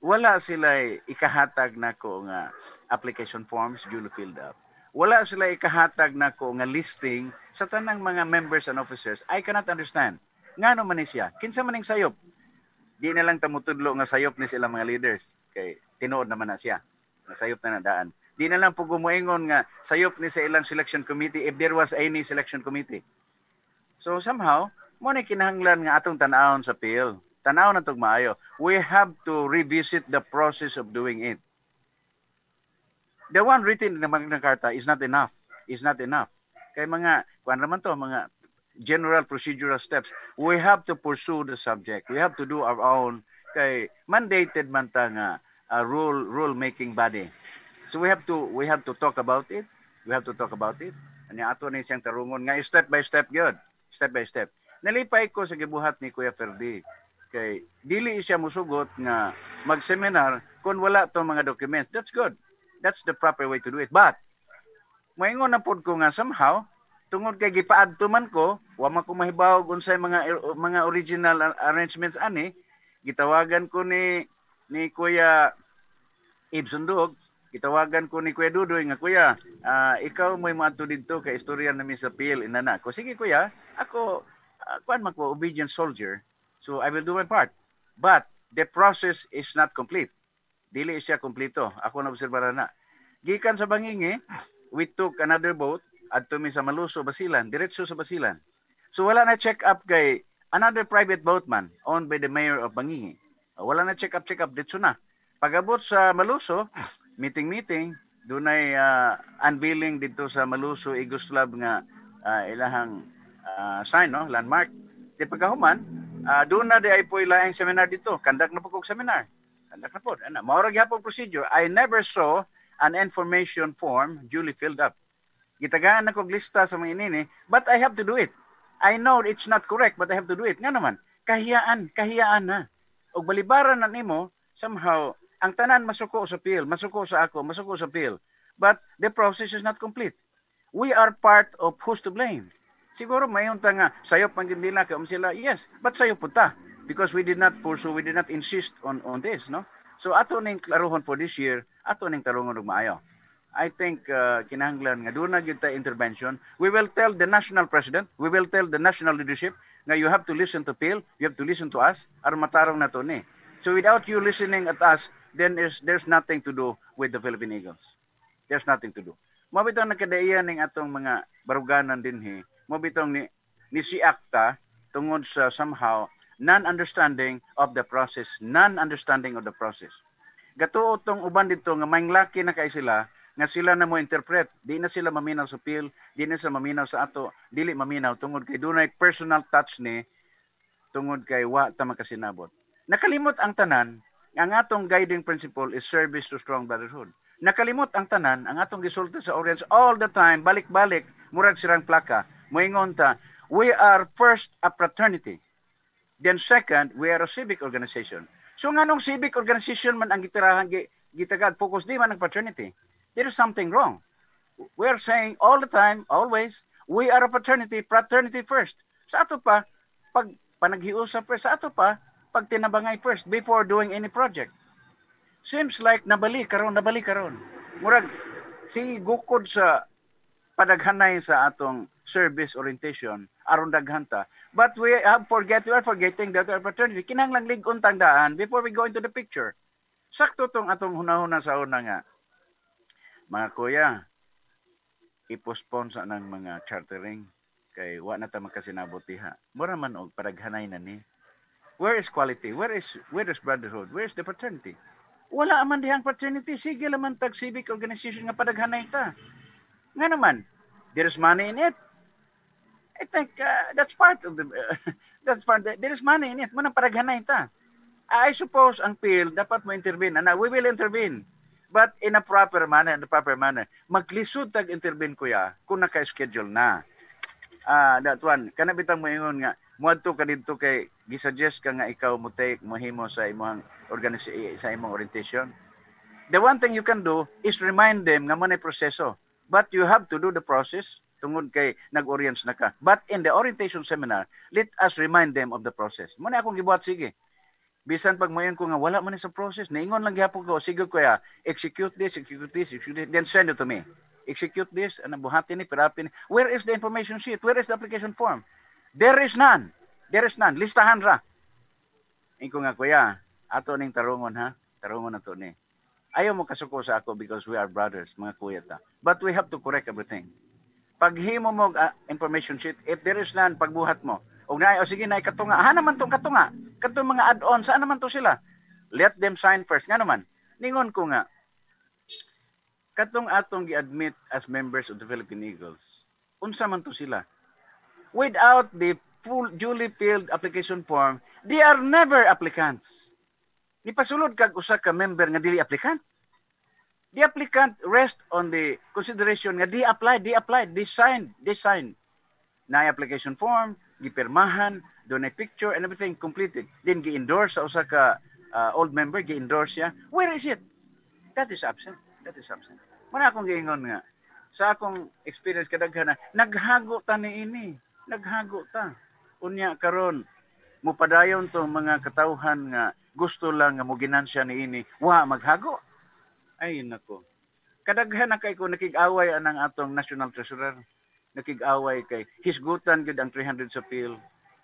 Wala sila ikahatag nako nga application forms duly filled up. Wala sila ikahatag nako nga listing sa tanang mga members and officers. I cannot understand. Ngano man ni siya? Kinsa man ning sayop? Di na lang tamutudlo nga sayop ni sila mga leaders. Kay tinuod naman na siya. Nga sayop na nadaan. Di na lang po gumuingon nga sayop ni sa ilang selection committee if there was any selection committee. So somehow, mo ni kinahanglan nga atong tan-awon sa PIL. Tanaw na itong maayo. We have to revisit the process of doing it. The one written in the Magna Carta is not enough. Is not enough. Kaya mga, kuan naman to, mga general procedural steps. We have to pursue the subject. We have to do our own. Kay mandated man ta nga rule-making body. So we have to talk about it. We have to talk about it. Ano ato na siyang tarungon nga step by step good. Step by step. Nalipay ko sa gibuhat ni Kuya Ferdi. Kay dili siya musugot nga mag-seminar kung wala to mga documents. That's good. That's the proper way to do it. But moingon na pod ko nga somehow tungod kay gipaadto man ko, wa man ko mahibaw unsay mga original arrangements ani, gitawagan ko ni Kuya Ibsundog, gitawagan ko ni Kuya Dudoy nga kuya, ikaw mo'y maadto didto kay istorya nami sa PIL inana. Ko sige kuya, ako kuan man ko obedient soldier. So I will do my part. But the process is not complete. Dili siya kompleto. Ako na obserbaran na. Gikan sa Bangingi, we took another boat adto mi sa Maluso, Basilan, diretso sa Basilan. So wala na check up kay another private boatman owned by the mayor of Bangingi. Wala na check up dito na. Pag-abot sa Maluso, meeting, dunay unveiling dito sa Maluso Eagles Club nga ilahang sign, no, landmark. Di pagkahuman, doon na di ay po ilaing seminar dito. Kandak na po kong seminar. Kandak na po. Maurag yapong procedure. I never saw an information form duly filled up. Gitagaan na kong lista sa mga inini, but I have to do it. I know it's not correct, but I have to do it. Nga naman, kahiyaan na. O balibaran na nimo, somehow, ang tanan masuko sa PIL, masuko sa ako, masuko sa PIL. but the process is not complete. We are part of who's to blame. Siguro mayon ta nga sayo pang nila kay sila. Yes, but sayo punta because we did not pursue, we did not insist on this, no? So ato ning klarohon for this year, ato ning tarungon og maayo. I think kinahanglan nga doon na gyud ta intervention. We will tell the national president, we will tell the national leadership nga you have to listen to PIL, you have to listen to us aron matarong nato ni. So without you listening at us, then there's nothing to do with the Philippine Eagles. There's nothing to do. Mo bitong nakadaiyan ning atong mga baruganan dinhi, mo bitong ni si ACTA tungod sa somehow non-understanding of the process, non-understanding of the process. Gatuo tong uban dito nga maynglaki na kay sila nga sila na mo interpret, di na sila maminaw sa PIL, di na sila maminaw sa ato, dili maminaw tungod kay dunay personal touch ni tungod kay wa ta makasinabot. Nakalimot ang tanan, ang atong guiding principle is service to strong brotherhood. Nakalimot ang tanan, ang atong gisulti sa Orients all the time, balik-balik, murag sirang plaka, moingon ta, we are first a fraternity. Then second, we are a civic organization. So nganong civic organization man ang gitirahan gitagad focus di man ang fraternity. There is something wrong. We are saying all the time, always, we are a fraternity first. Sa ato pa, pag panaghiusap first, sa ato pa, pag tinabangay first before doing any project. Seems like nabali karon. Murag, si gukod sa padaghanay sa atong service orientation, aron daghanta. But we are forgetting that we are fraternity. Kinahanglang lig-on tangdaan before we go into the picture. Sakto tong atong hunahuna sa una nga. Mga kuya, i-postpone sa ng mga chartering kay wa na ta makasinabot diha. Mura man og padaghanay na ni. Where is quality? Where is brotherhood? Where is the fraternity? Wala man dihang fraternity. Sige laman tag civic organization nga padaghanay ta. Nga naman, there is money in it. I think that's part of the there is money in it. Manang padaghanay ta. I suppose ang PIL dapat mo intervene. And we will intervene. But in a proper manner, maglisod tag intervene kuya kung naka-schedule na. That one, kanabitang mo ingon nga, muadto ka dito kay gisuggest ka nga ikaw mo take mohimo sa imong orientation. The one thing you can do is remind them nga manay proseso. But you have to do the process tungod kay nag-orients na ka. But in the orientation seminar, let us remind them of the process. Muna akong gibuhat, sige. Bisan pag mayon ko nga wala man sa process, naingon lang gyapon ko, sige kuya, execute this, then send it to me. Execute this, and buhatin ni, pirapin ni. Where is the information sheet? Where is the application form? There is none. Listahan ra. Inko nga kuya, ato ning tarungon ha. Tarungon ato ni. Ayaw mo kasuko sa ako because we are brothers, mga kuya ta. But we have to correct everything. Paghimo mo information sheet, if there is none, pagbuhat mo. Sige na katunga. Naman tong katunga. Katong mga add-on, saan naman to sila? Let them sign first. Nga naman, ningon ko nga, katong atong gi-admit as members of the Philippine Eagles, unsa man to sila? Without the full duly filled application form, they are never applicants. Ni pasulod kag usa ka member nga dili applicant. The applicant rest on the consideration nga they signed. Na application form, gipirmahan, doon ay picture and everything completed. Then gi-endorse sa usa ka old member, gi-endorse siya. Where is it? That is absent. Muna akong giingon nga, sa akong experience kadaghan na, naghago ta ni ini. Naghago ta. Unya karon mupadayon to mga katawhan nga gusto lang nga mo ginansya ni ini. Wa maghago. Ay nako. Kadaghan na kay ko nakig-away anang atong national treasurer. Nakig-away kay hisgutan gid ang 300 sa PIL.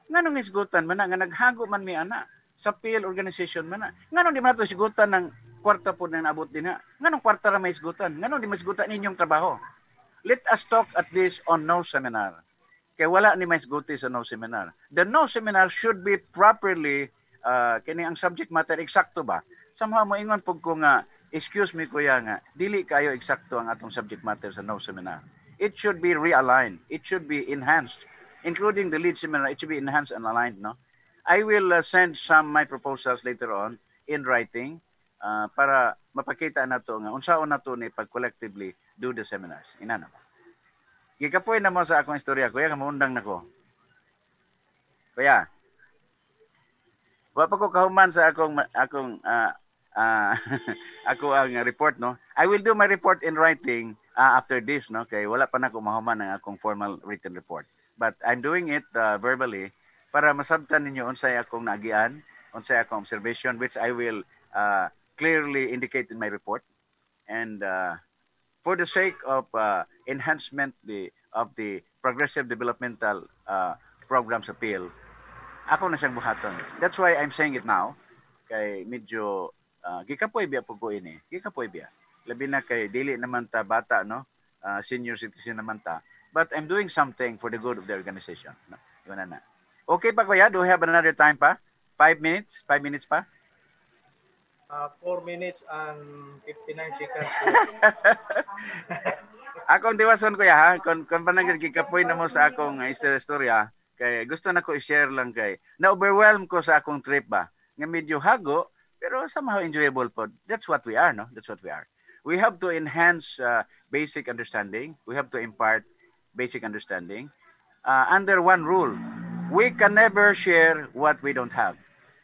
Nganong hisgutan man nga naghago man mi ana sa PIL organization man na. Nganong di man to hisgutan ng kwarta po na naabot din ha. Nganong kwarta ra may hisgutan? Nganong di masgutan ninyong trabaho? Let us talk at this on no seminar. Kay wala ni may hisguti sa no seminar. The no seminar should be properly kini ang subject matter eksakto ba? Somehow mo ingon pug ko nga excuse me kuya nga dili kayo eksakto ang atong subject matter sa no seminar. It should be realigned. It should be enhanced, including the lead seminar. It should be enhanced and aligned. No, I will send some my proposals later on in writing para mapakita na to nga unsaon na to ni pag collectively do the seminars. Inana ba? Gikapoy na mo sa akong istorya, kuya, kamuundang nako. Kuya, wa pa ko kahuman sa akong ako ang report, no. I will do my report in writing after this, no. Kay wala pa na ko mahuman ang akong formal written report. But I'm doing it verbally para masabtan ninyo unsay akong naagian, unsay akong observation, which I will clearly indicate in my report. And for the sake of enhancement of the progressive developmental programs appeal, ako na siyang buhaton. That's why I'm saying it now. Kay medyo gikapoy biya po ko ini. Gikapoy biya. Labi na kay dili naman ta bata, no? Senior citizen naman ta. But I'm doing something for the good of the organization. No? Yun na. Okay pa kuya? Do we have another time pa? 5 minutes? 5 minutes pa? 4 minutes and 59 seconds. Akong diwason kuya ha. Kung pa nagkikapoy na mo sa akong istorya, kay gusto na ko i-share lang kay na-overwhelm ko sa akong trip ba. Nga medyo hago, pero somehow enjoyable po. That's what we are, no? That's what we are. We have to enhance basic understanding. We have to impart basic understanding under one rule. We can never share what we don't have.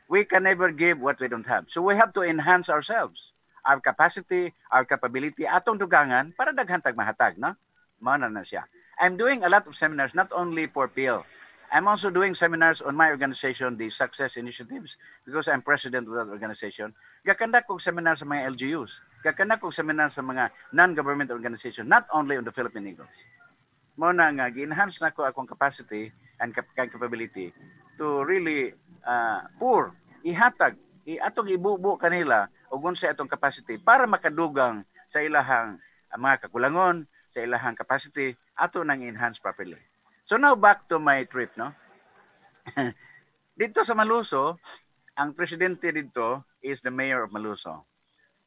We can never give what we don't have. So we have to enhance ourselves, our capacity, our capability, atong dugangan para daghantag mahatag, no? Mao na siya. I'm doing a lot of seminars, not only for PIL. I'm also doing seminars on my organization, the Success Initiatives, because I'm president of that organization. Gakandak kong seminar sa mga LGUs. Gakandak kong seminar sa mga non-government organization, not only on the Philippine Eagles. Mo na nga, gi-enhance na ko akong capacity and capability to really ihatag, atong ibubo kanila o sa atong capacity para makadugang sa ilahang mga kakulangon, sa ilahang capacity, ato nang enhance properly. So now back to my trip, no? Dito sa Maluso, ang presidente dito is the mayor of Maluso.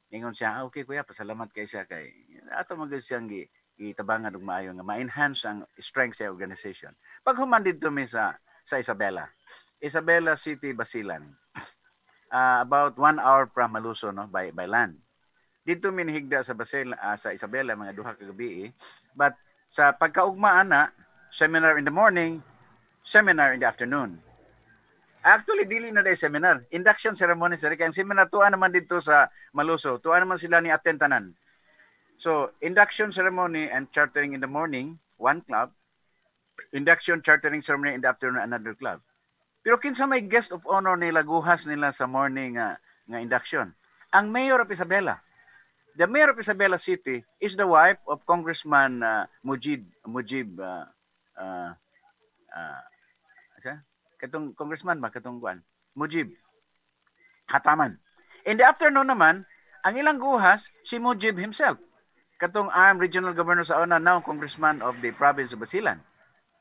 Ingon siya, okay kuya, pasalamat kay siya kay ato magud siyang gitabangan og maayo nga ma-enhance ang strength sa organization. Pag human dito mi sa Isabela City, Basilan. About 1 hour from Maluso, no, by land. Dito mi nihigda sa Isabela mga duha ka gabi, but sa pagkaugmaan na seminar in the morning, seminar in the afternoon. Actually, dili na day seminar. Induction ceremony sir. Kaya ang seminar, tuwa naman dito sa Maluso. Tuwa naman sila ni attentanan. So, induction ceremony and chartering in the morning, one club. Induction chartering ceremony in the afternoon, another club. Pero kinsa may guest of honor nila, guhas nila sa morning nga induction. Ang mayor of Isabela. The mayor of Isabela City is the wife of Congressman Mujib katong congressman ba katong kuan Mujib Hataman. In the afternoon naman ang ilang guhas si Mujib himself, katong regional governor sa una, now congressman of the province of Basilan,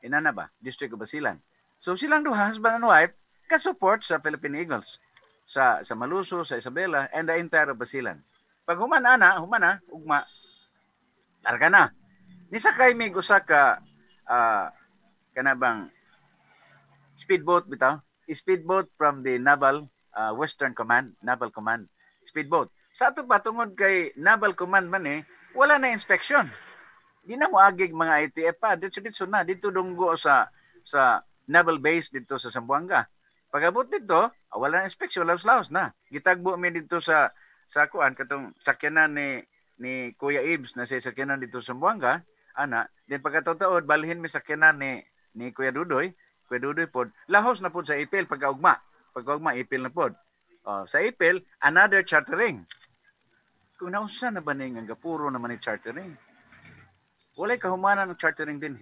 inana ba district of Basilan. So silang duha, husband and wife, ka-support sa Philippine Eagles sa Maluso, sa Isabela, and the entire of Basilan. Pag humana ugma larga na nisakay mig usa ka kanabang speedboat bitaw, speedboat from the Naval Western Command, Naval Command, speedboat. Sa ato pa tungod kay Naval Command man wala na inspection. Di na mo agig mga ITF pa, dito na, dito dunggo sa Naval Base dito sa Zamboanga. Pagabot dito, wala na inspection, laos-laos na. Gitagbo mi dito sa kuan katong sakyanan ni Kuya Ibs na sa sakyanan dito sa Zamboanga, ana, then pagkataod balhin mi sakyanan ni Kuya Dudoy pod, lahos na pod sa Ipil pagkaugma Ipil na pod. Sa Ipil, another chartering. Kung nausa na ba nga gapuro naman ni chartering? Walay kahumanan ng chartering din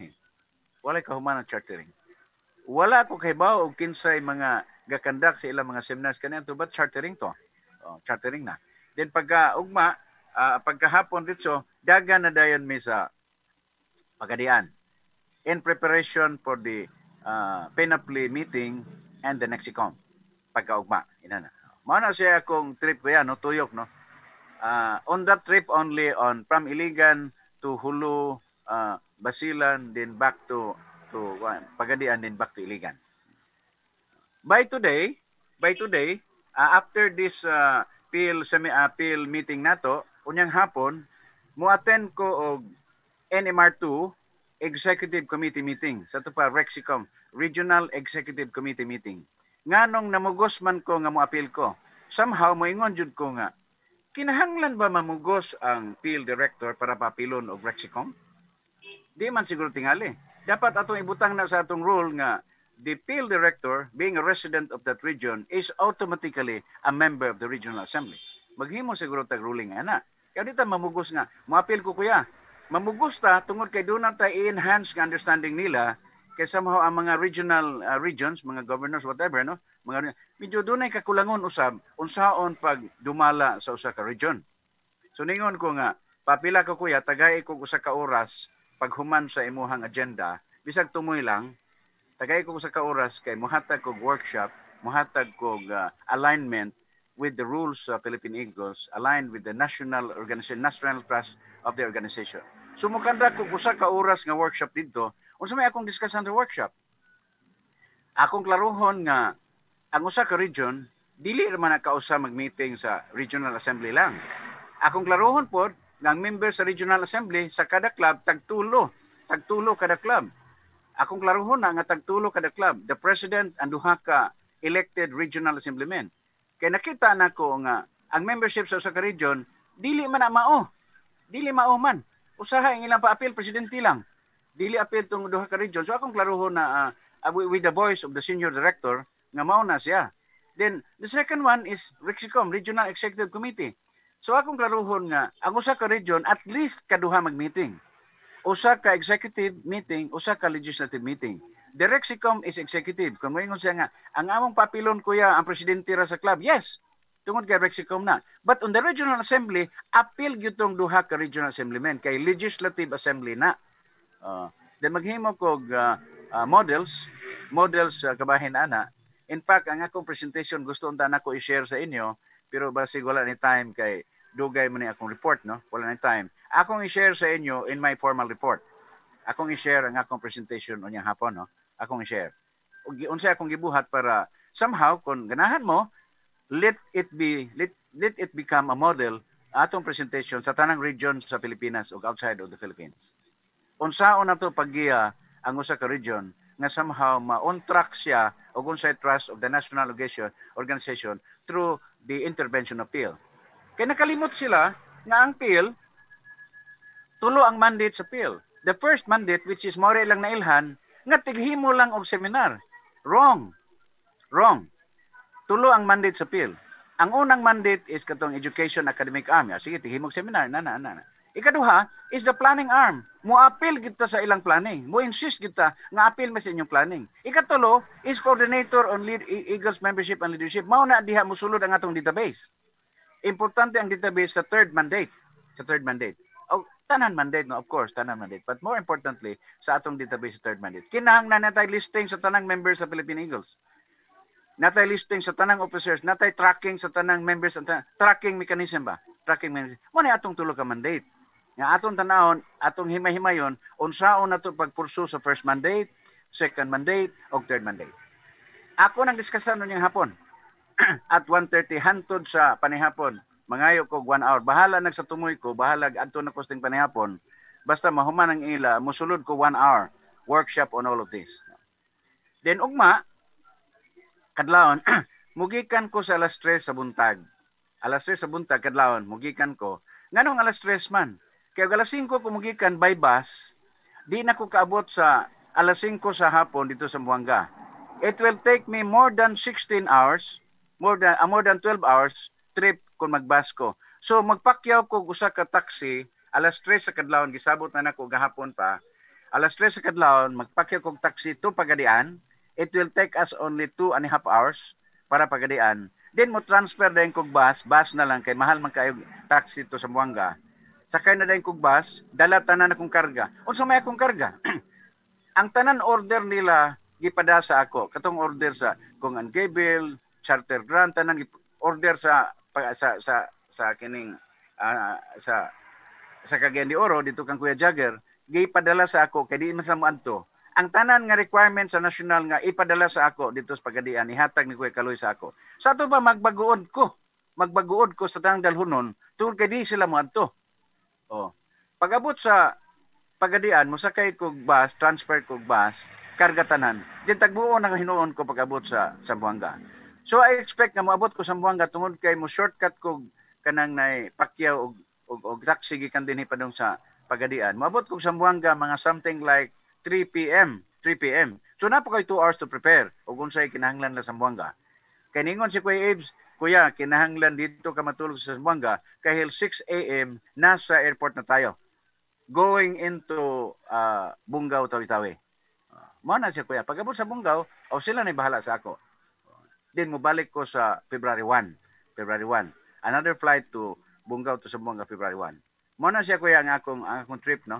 Wala ko kahibaw og kinsay mga gakandak sa ilang mga seminars kanito, but chartering to. Chartering na. Then pagkaugma, pagkahapon dito, dagan na dayon mi sa Pagadian in preparation for the PENAPLI meeting and the Nexicom pagkaugma inana. Mao na siya akong trip ko yan, no, tuyok, no. On that trip only from Iligan to Hulu, Basilan, then back to Pagadian, then back to Iligan. By today, after this PIL meeting nato, unyang hapon, mo-attend ko og NMR2 Executive Committee meeting. Sa ito pa, Rexicom, Regional Executive Committee meeting. Nganong namugos man ko nga mo-appeal ko. Somehow, moingon jud ko nga, kinahanglan ba mamugos ang Phil director para papilon og Rexicom? Di man siguro tingali. Dapat atong ibutang na sa atong rule nga the Phil director, being a resident of that region, is automatically a member of the Regional Assembly. Maghimo siguro tag ruling ana. Kaya dito mamugos nga, moapil ko kuya. Mamugos ta tungod kay doon na i-enhance nga understanding nila kay somehow ang mga regional regions, mga governors, whatever, no? Medyo doon ay kakulangon usab unsaon pag dumala sa usa ka region. So ningon ko nga, papila ka kuya, tagay ko usa ka oras paghuman sa imuhang agenda, bisag tumoy lang, tagay ko usa ka oras kay mohatag kog workshop, mohatag kog alignment with the rules of Philippine Eagles, aligned with the national trust of the organization. So mukanda ko usa ka oras nga workshop dito, unsa may akong discussion sa workshop. Akong klaruhon nga ang usa ka region dili man kausa mag-meeting sa Regional Assembly lang. Akong klaruhon pod nga ang member sa Regional Assembly sa kada club tagtulo kada club. Akong klaruhon na nga tagtulo kada club, the president and duha ka elected regional assemblymen. Kay nakita nako nga ang membership sa usa ka region dili man mao. Dili mao man. Usaha ang ilang pa-appeal presidente lang. Dili appeal tong duha ka region. So akong klaruhon na with the voice of the senior director nga mao na siya. Then the second one is Rexicom, Regional Executive Committee. So akong klaruhon nga ang usa ka region at least kaduha mag-meeting. Usa ka executive meeting, usa ka legislative meeting. The Rexicom is executive. Kung moingon siya nga, ang among papilon kuya ang presidente ra sa club. Yes, tungod kay Rexicom na. But on the Regional Assembly, appeal gyud tong duha ka regional assemblymen kay legislative assembly na. Then maghimo kog models kabahin ana. In fact, ang akong presentation gusto unta nako i-share sa inyo, pero basig wala ni time kay dugay man ni akong report, no? Wala ni time. Akong i-share sa inyo in my formal report. Akong i-share ang akong presentation unyang hapon, no? Akong i-share. Unsay akong gibuhat para somehow kung ganahan mo, let it become a model atong presentation sa tanang region sa Pilipinas o outside of the Philippines. Unsaon nato paggiya ang usa ka region nga somehow ma-on track siya og unsay trust of the national organization through the intervention of Phil. Kaya nakalimot sila nga ang Phil tulo ang mandate sa Phil. The first mandate, which is more lang nailhan, nga tighimo lang og seminar. Wrong. Tulo ang mandate sa Phil. Ang unang mandate is katong education academic arm. Sige, tighimog seminar. Ikaduha is the planning arm. Mo-appeal kita sa ilang planning. Mo-insist kita nga appeal mo sa inyong planning. Ikatulo is coordinator on Eagles membership and leadership. Mao na diha mosulod ang atong database. Importante ang database sa third mandate. Tanan mandate, no, of course, tanan mandate. But more importantly, sa atong database sa third mandate. Kinahanglan natay listing sa tanang members sa Philippine Eagles. Natay listing sa tanang officers, natay tracking sa tanang members, tracking mechanism ba? Tracking mechanism. Mo ni atong tulo ka mandate. Nga atong tanawon, atong himay-himayon, unsaon nato pagpursu sa first mandate, second mandate, o third mandate. Ako nang diskusan nun yung hapon. At 1:30 hantod sa panihapon. Mangayo ko 1 hour. Bahala nagsatumoy ko, bahala adto na kosting panihapon. Basta mahuman ang ila, musulod ko 1 hour workshop on all of this. Then ugma, kadlawon, mugikan ko sa alas 3 sa buntag. Alas 3 sa buntag, kadlawon, mugikan ko. Nganong alas 3 man? Kaya alas 5 ko mugikan by bus, di na ko kaabot sa alas 5 sa hapon dito sa Buanga. It will take me more than 16 hours, more than 12 hours trip kung magbus ko. So magpakyaw ko usa ka taxi alas 3 sa kadlawon, gisabot na nako gahapon pa. Alas 3 sa kadlawon magpakyaw kog taxi to Pagadian. It will take us only 2.5 hours para Pagadian. Then mo transfer din kog bus na lang kay mahal man kayo taxi to sa Buanga. Sakay na din kog bus, dala tanan akong karga. Unsa may akong karga? Ang tanan order nila gipada sa ako. Katong order sa kung ang Gabriel, charter grant tanan order sa kining sa Cagayan de Oro dito kang Kuya Jagger gipadala sa ako kay di man sa moadto ang tanan nga requirement sa national nga ipadala sa ako dito sa Pagadian ihatag ni Kuya Kaloy sa ako sa ato ba magbaguod ko sa tanang dalhunon tungod kay di sila moadto pag-abot sa Pagadian mosakay kog bus transfer kog bus karga tanan din tagbuo na hinuon ko pag-abot sa Buanga. So I expect na moabot ko sa Buanga tungod kay mo shortcut ko kanang nay pakyaw og taxi gikan dinhi padung sa Pagadian. Moabot ko sa Buanga mga something like 3 p.m. 3 p.m. So napo kay 2 hours to prepare ug unsay kinahanglan la sa Buanga. Kay ningon si Kuya Ibs, kuya, kinahanglan dito ka matulog sa Buanga kahil 6 a.m. nasa airport na tayo. Going into Bungaw, Tawi-Tawi. Mao na siya kuya. Pag-abot sa Bungaw, sila na bahala sa ako. Then mobalik ko sa February 1. February 1. Another flight to Bungaw to Zamboanga February 1. Mao na siya kuya ang akong trip no.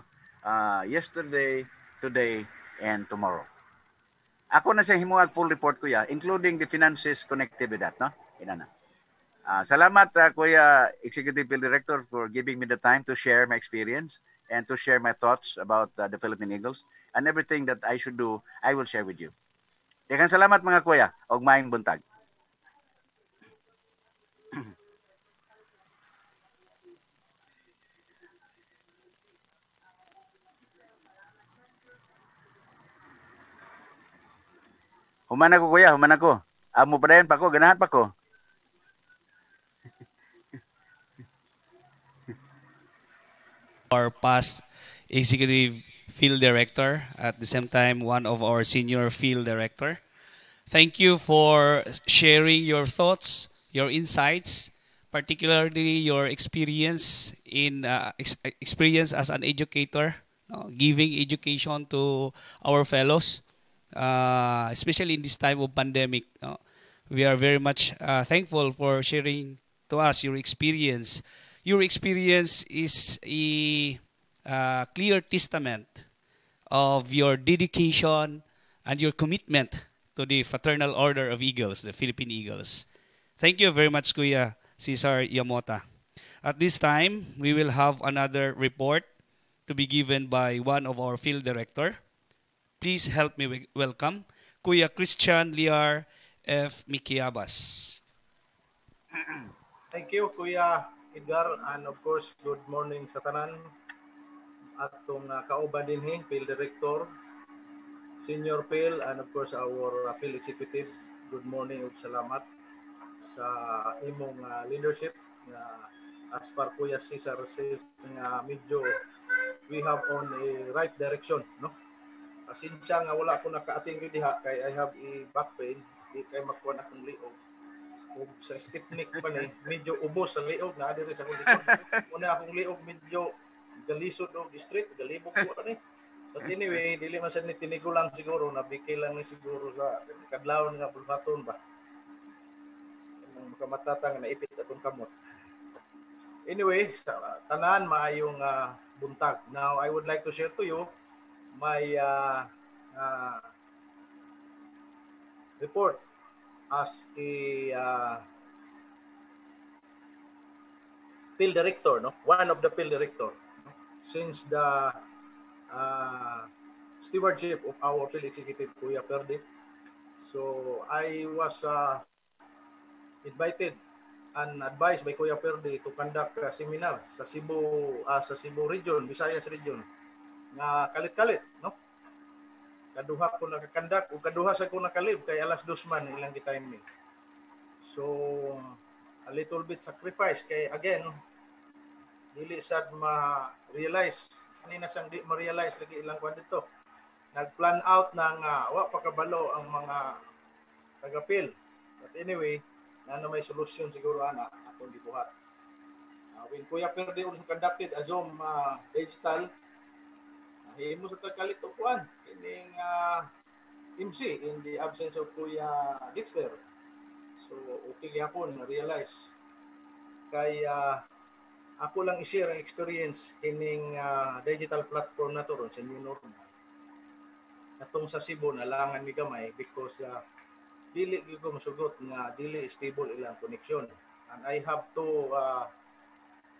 Yesterday, today and tomorrow. Ako na siya himuag full report kuya, including the finances connected with that no. Ina na. Salamat Kuya Executive Field Director for giving me the time to share my experience and to share my thoughts about the Philippine Eagles, and everything that I should do, I will share with you. Daghang salamat mga kuya, og maayong buntag. Human ako kuya, human ako. Amo pa rin pa ko, ganahan pa ko. Our past executive field director, at the same time one of our senior field director. Thank you for sharing your thoughts, your insights, particularly your experience in experience as an educator, giving education to our fellows, especially in this time of pandemic. We are very much thankful for sharing to us your experience. Your experience is a clear testament of your dedication and your commitment to the Fraternal Order of Eagles, the Philippine Eagles. Thank you very much, Kuya Cesar Yamota. At this time, we will have another report to be given by one of our field director. Please help me welcome Kuya Christian Liar F. Mikiabas. Thank you, Kuya Edgar, and of course, good morning sa tanan. Atong kauban dinhi, Field Director, Senior Phil, and of course our Field Executive. Good morning ug salamat sa imong leadership na as par Kuya Cesar says nga medyo we have on a right direction, no? Pasensya nga wala ko naka-attend diha kay I have a back pain, di kay makuha akong liog. Ug sa stiffneck pa ni medyo ubos sa liog na diri sa akong likod. Una akong liog medyo galisod og street, galibog ko ani. But anyway, dili man sad ni tinigo lang siguro, nabikil lang ni siguro sa kadlawon nga bulbaton ba. Ang makamatata nga naipit atong kamot. Anyway, tanan maayong buntag. Now, I would like to share to you my report as a field director, no? One of the field director. Since the stewardship of our field executive, Kuya Perdi. So, I was invited and advised by Kuya Perdi to conduct a seminar sa Cebu region, Visayas region, na kalit-kalit, no? Kaduha ko nakakandak o kaduha sa ko nakalib kay alas 2 man ilang time ni. So, a little bit sacrifice kay again, dili sad ma-realize, kanina sang di ma-realize lagi ilang kwan dito. Nag-plan out ng wa pakabalo ang mga taga-PIL. But anyway, na may solusyon siguro ana atong gibuhat. When Kuya Perdi also conducted a Zoom digital, himo sa tagkalit og kuan kining MC in the absence of Kuya Dexter. So okay gyapon na-realize kay ako lang i-share ang experience kining digital platform na to ron sa new normal. Atong sa Cebu nalangan mi gamay because dili gyud ko masugot nga dili stable ilang connection, and I have to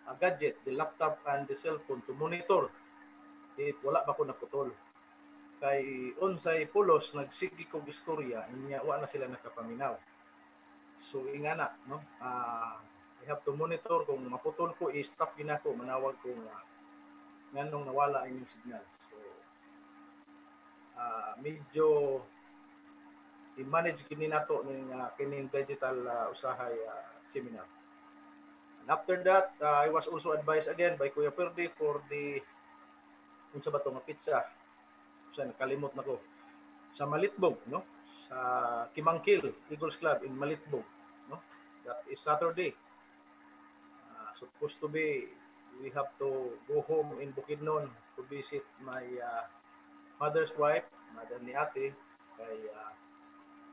a gadget, the laptop and the cell phone to monitor if wala ba ko naputol. Kay unsay pulos nagsigi kog istorya inya wa na sila nakapaminaw. So ingana no, I have to monitor kung maputol ko i-stop ginako manawag ko nganong nawala ang signal. So medyo i-manage kini nato ning kining digital usahay seminar. And after that, I was also advised again by Kuya Perdi for the unsa ba to nga pizza. Sa nakalimot na ko. Sa Malitbog, no? Sa Kimangkil Eagles Club in Malitbog, no? That is Saturday. Supposed to be we have to go home in Bukidnon to visit my mother's wife, mother ni ate, kay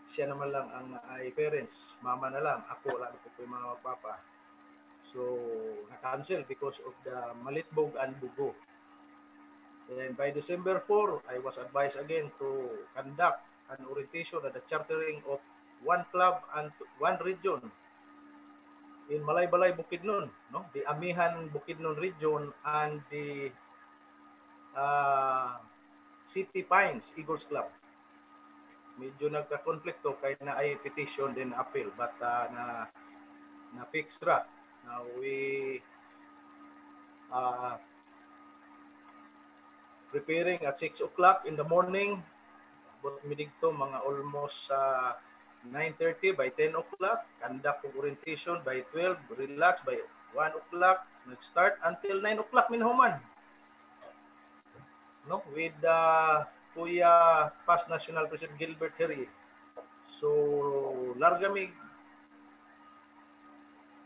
siya naman lang ang ay parents, mama na lang, ako wala na po yung mga papa. So, na-cancel because of the Malitbog and Bugo. And by December 4, I was advised again to conduct an orientation at the chartering of one club and one region in Malaybalay, Bukidnon, no? The Amihan Bukidnon region and the City Pines Eagles Club. Medyo nagka-konflikto kaya na ay petition din appeal, but na fix ra. Now we preparing at 6 o'clock in the morning. But midigto mga almost 9:30 by 10 o'clock. Conduct orientation by 12. Relax by 1 o'clock. Nag-start until 9 o'clock minhuman. No, with Kuya past National President Gilbert Herry. So, larga mi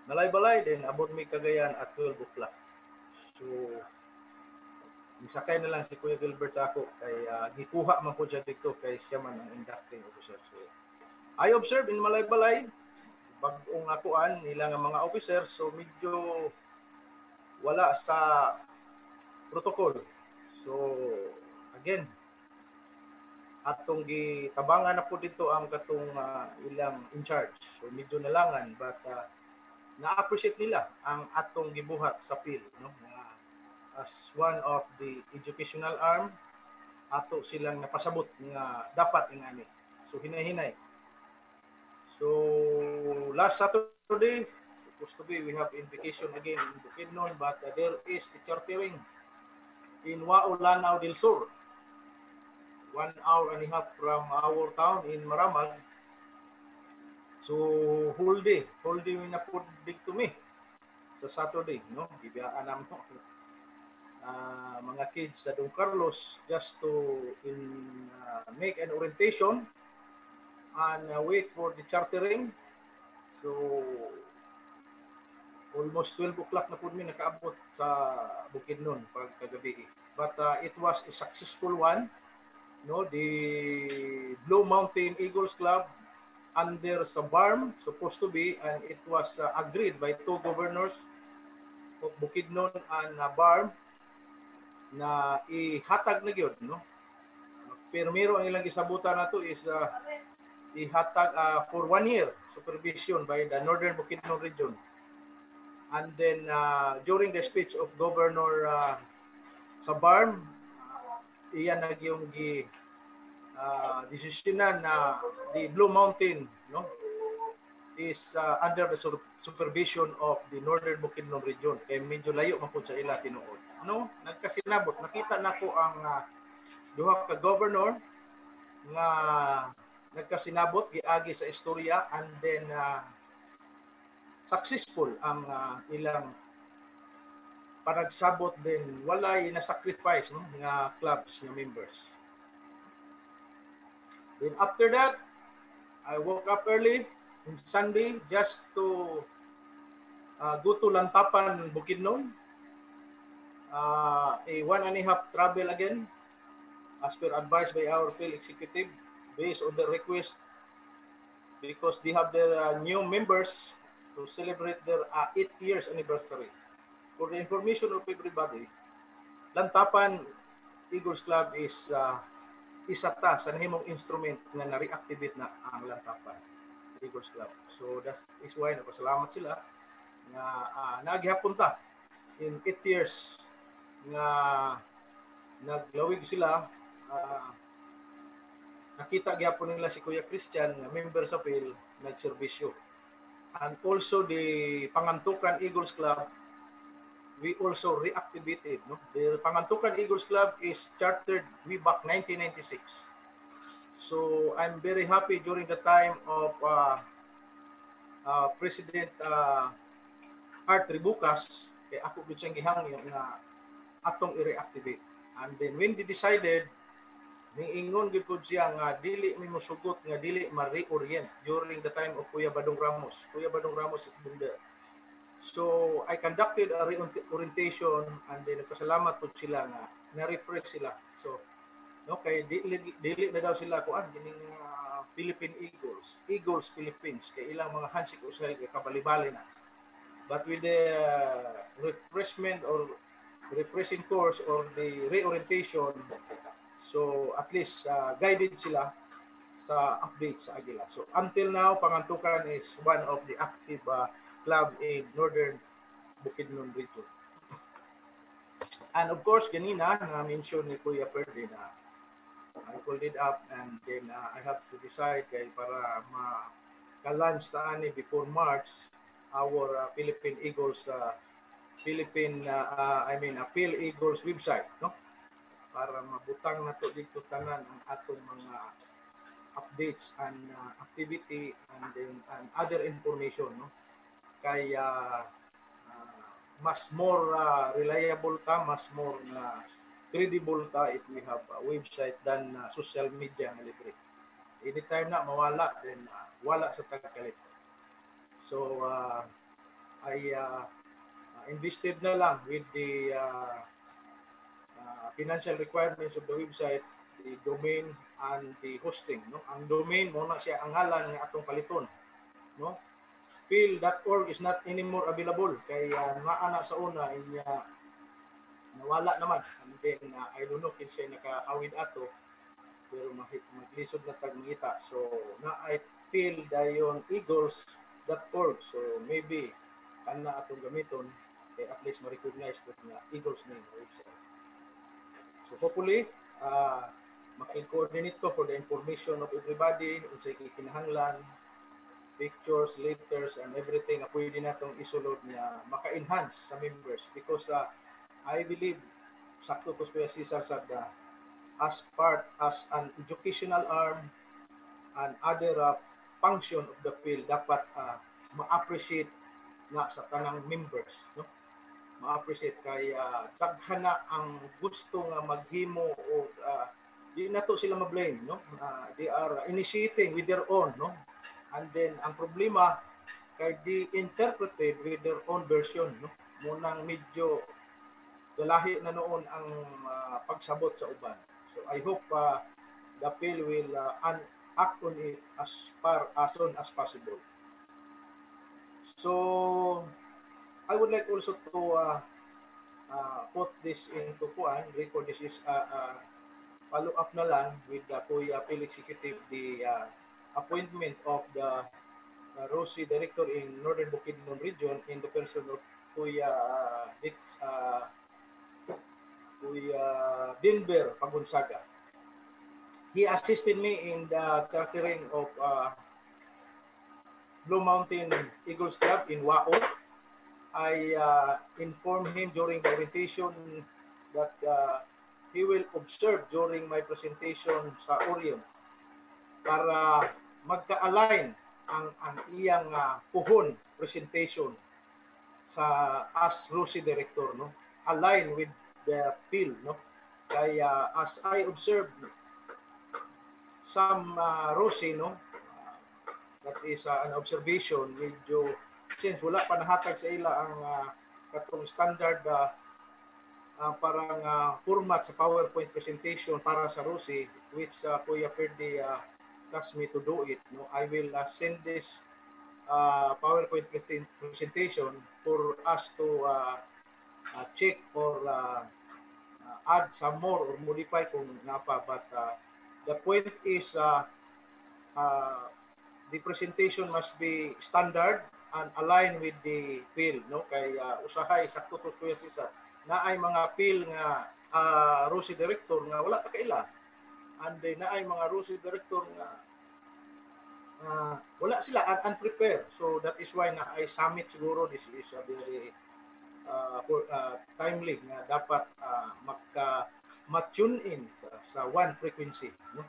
Malaybalay, then abot mi Cagayan at 12 o'clock. So, nisakay na lang si Kuya Gilbert sa ako kay gikuha man po siya dito kay siya man ang inducting officer. So, I observed in Malaybalay bag-ong akuan nila nga mga officer, so medyo wala sa protocol. So again, atong gitabangan na po dito ang katong ilang in charge. So medyo nalangan, but na-appreciate nila ang atong gibuhat sa PIL, no? As one of the educational arm, ato silang napasabot nga dapat ingani. So hinay-hinay. So last Saturday, supposed to be we have invitation again in Bukidnon, but there is a chartering in Wao Lanao del Sur. 1 hour and a half from our town in Maramag. So whole day we na put big to me sa Saturday, no? Gibiyaan namo mga kids sa Don Carlos just to make an orientation and wait for the chartering. So almost 12 o'clock na po mi nakaabot sa Bukidnon pagkagabi. But it was a successful one, no? The Blue Mountain Eagles Club under Sabarm supposed to be, and it was agreed by 2 governors of Bukidnon and Barm na ihatag na gyud, no? Primero ang ilang gisabutan nato is ihatag for 1 year supervision by the Northern Bukidnon region. And then during the speech of Governor Sabarm, iyan na yung desisyonan na the Blue Mountain, no, is under the supervision of the Northern Bukidnon region. Kaya medyo layo man po sa ila tinuod. No, nagkasinabot. Nakita na ko ang duha ka governor nga nagkasinabot giagi sa istorya, and then successful ang ilang panagsabot din, walay na sacrifice, no, nga clubs nga members. Then after that, I woke up early on Sunday just to go to Lantapan, Bukidnon. A 1.5 travel again, as per advised by our field executive, based on the request, because they have their new members to celebrate their 8 years anniversary. For the information of everybody, Lantapan Eagles Club is isa ta sa nahimong instrument nga na-reactivate na ang Lantapan Eagles Club. So that is why napasalamat sila nga naghihapon ta in 8 years nga naglawig sila. Nakita gyapon nila si Kuya Christian nga member sa PIL nagserbisyo. And also the Pangantukan Eagles Club, we also reactivated, no? The Pangantukan Eagles Club is chartered way back 1996. So I'm very happy during the time of President artery bukas kay ako gud siyang gihangyo nga atong i-reactivate. And then when they decided, niingon gid ko siya nga dili mi mosugot nga dili ma-reorient during the time of Kuya Badong Ramos. Kuya Badong Ramos is been there. So I conducted a reorientation and then nagpasalamat po sila nga na-refresh sila. So no kay dili na daw sila kuan kining Philippine Eagles Philippines kay ilang mga handshake usay kay kabali-bali na. But with the refreshment or refreshing course or the reorientation, so at least guided sila sa update sa Agila. So until now, Pangantukan is one of the active club in Northern Bukidnon region. And of course, ganina na-mention ni Kuya Perdi na I pulled it up and then I have to decide kay para ma-launch ta ani before March our Philippine Eagles Phil Eagles website, no? Para mabutang nato dito tanan ang atong mga updates and activity and other information, no? Kaya mas more reliable ta, mas more credible ta if we have a website than social media na libre. Anytime na mawala, then wala sa tagakalit. So I invested na lang with the financial requirements of the website, the domain and the hosting, no? Ang domain mo na siya ang ngalan nga atong paliton, no? Phil.org is not anymore available kay naana sa una inya nawala naman, and then I don't know kung siya nakahawid ato pero maglisod na tagmita. So na I Phil dayon Eagles.org, so maybe kana atong gamiton kay at least ma-recognize ko na Eagles name website. So hopefully maki-coordinate ko for the information of everybody unsay kinahanglan, pictures, letters and everything na pwede natong isulod na maka-enhance sa members because I believe sakto to Kuya Cesar Sagda as an educational arm and other function of the field dapat ma-appreciate na sa tanang members, no? Ma-appreciate kay daghan na ang gusto nga maghimo o di nato sila ma-blame, no? They are initiating with their own, no? And then ang problema kay di interpreted with their own version, no? Munang medyo galahi na noon ang pagsabot sa uban. So I hope the Phil will act on it as soon as possible. So I would like also to put this into record this is follow up na lang with the Kuya Phil Executive, the appointment of the ROSI Director in Northern Bukidnon Region in the person of Kuya Denver Pagunsaga. He assisted me in the chartering of Blue Mountain Eagles Club in Wao. I informed him during the orientation that he will observe during my presentation sa Orion para magka-align ang iyang puhon presentation sa as ROSI Director, no? Align with the Phil, no? Kaya as I observed some ROSI, no? That is an observation medyo since wala pa nahatag sa ila ang katong standard parang format sa PowerPoint presentation para sa ROSI, which Kuya Perdi asked me to do it, no? I will send this PowerPoint presentation for us to check or add some more or modify kung napa, but the point is the presentation must be standard and aligned with the Phil, no? Kay usahay sakto to Kuya Cesar na ay mga Phil nga ROSI Director nga wala pa kaila, and na ay mga ROSI Director nga wala sila unprepared. So that is why na ay summit siguro this is very timely nga dapat ma-tune in sa one frequency, no?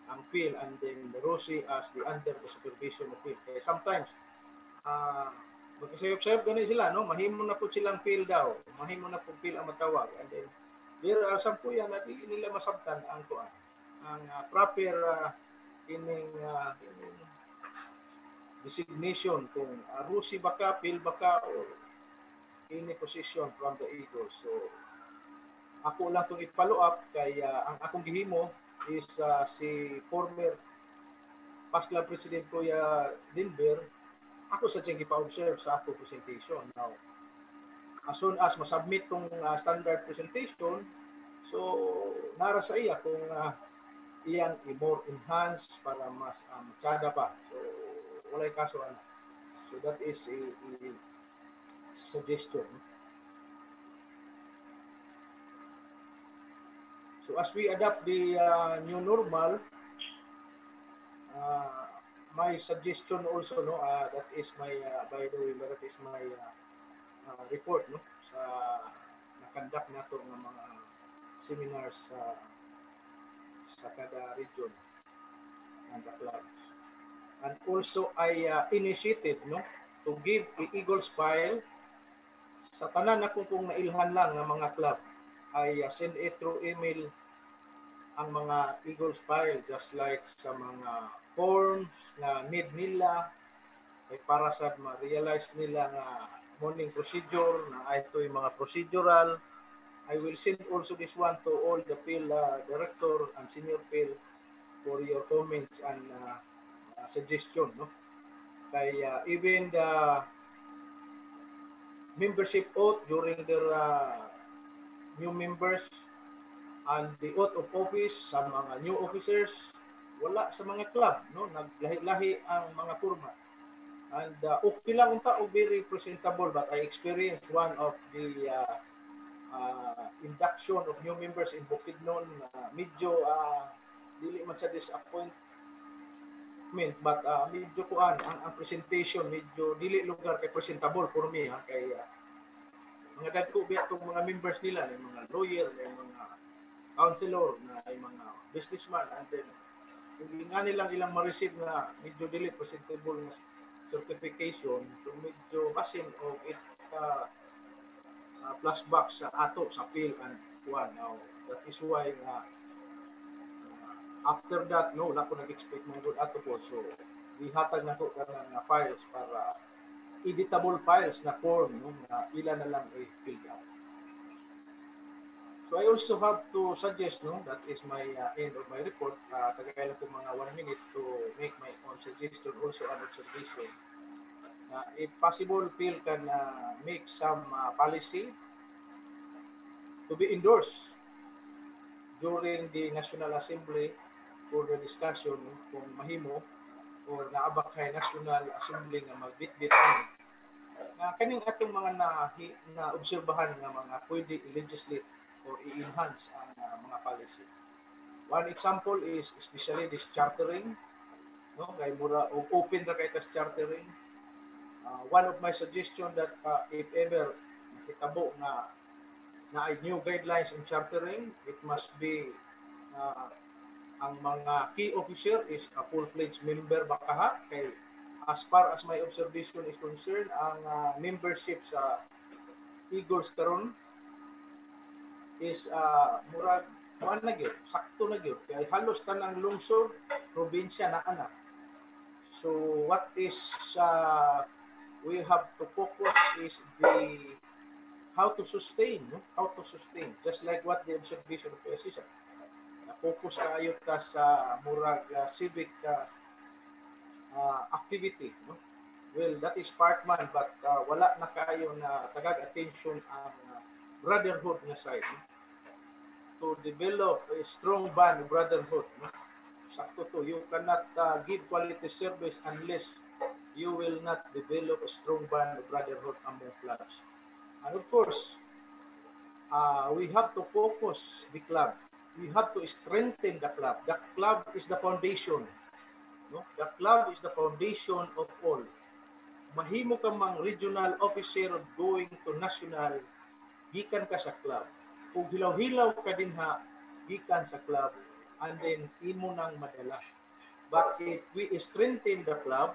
Ang Phil and then the ROSI as the under the supervision of Phil. Kaya sometimes Magkasayop-sayop gani sila, no? Mahimo na po silang feel daw. Mahimo na po feel ang matawag. And then, there are some po yan na di nila masabtan ang kuan. Ang proper ining designation kung Rusi baka, Phil baka, or any position from the Eagles. So, ako lang itong i-follow up kay ang akong gihimo is si former past club president Kuya Denver. Ako sa tiyang ipa-observe sa akong presentation. Now, as soon as masubmit tong standard presentation, so nara sa iya kung iyan i-more enhanced para mas matsada pa. So, walay kaso ano. So, that is a suggestion. So as we adapt the new normal, my suggestion also, no, that is my by the way, that is my report, no, sa na-conduct nato ng mga seminars sa kada region and the clubs. And also I initiated, no, to give a Eagles file sa tanan na kung nailhan lang ng mga club. I send it through email ang mga Eagles file, just like sa mga forms na need nila ay para sa ma-realize nila na morning procedure na ito yung mga procedural. I will send also this one to all the PIL director and senior PIL for your comments and suggestion, no? Kaya even the membership oath during their new members and the oath of office sa mga new officers, wala sa mga club, no? Naglahi-lahi ang mga format. And okay lang unta o very presentable, but I experienced one of the induction of new members in Bukidnon, medyo dili man sa disappointment, but medyo kuan ang presentation medyo dili lugar kay presentable for me, kay mga dagko biya tong mga members nila, na mga lawyer, na mga counselor, na mga businessman, and then hindi nga nilang ilang ma-receive na medyo dili presentable na certification, so medyo basin o it flashback sa ato sa PIL and kuan. Now that is why after that, no, wala ko nag-expect mga good ato po, so ihatag na ko ng files para editable files na form, no, na ilan na lang i-fill out. So I also have to suggest, no, that is my end of my report. Tagakailan ko mga 1 minute to make my own suggestion, also an observation. If possible, PIL can make some policy to be endorsed during the National Assembly for the discussion, kung mahimo or naabak kay National Assembly nga magbitbit kaning atong mga na-obserbahan nga mga pwede i-legislate or i-enhance ang mga policy. One example is especially this chartering, no, kay mura open ra kay tas chartering. One of my suggestion that if ever nakitabo na new guidelines in chartering, it must be ang mga key officer is a full-fledged member baka kay as far as my observation is concerned, ang membership sa Eagles karon is murag kuan na gyud, sakto na gyud, kay halos tanang lungsod probinsya na ana. So what is we have to focus is the how to sustain, no? How to sustain, just like what the observation of PSC. Focus kayo ta sa murag civic activity, no? Well, that is part man, but wala na kayo na tagag attention ang brotherhood nga side, no? To develop a strong bond of brotherhood, no? Sakto to, you cannot give quality service unless you will not develop a strong bond of brotherhood among clubs. And of course, we have to focus the club. We have to strengthen the club. The club is the foundation. No? The club is the foundation of all. Mahimo ka mang regional officer going to national, gikan ka sa club. Kung hilaw-hilaw ka din gikan sa club, and then imo nang madala. But if we strengthen the club,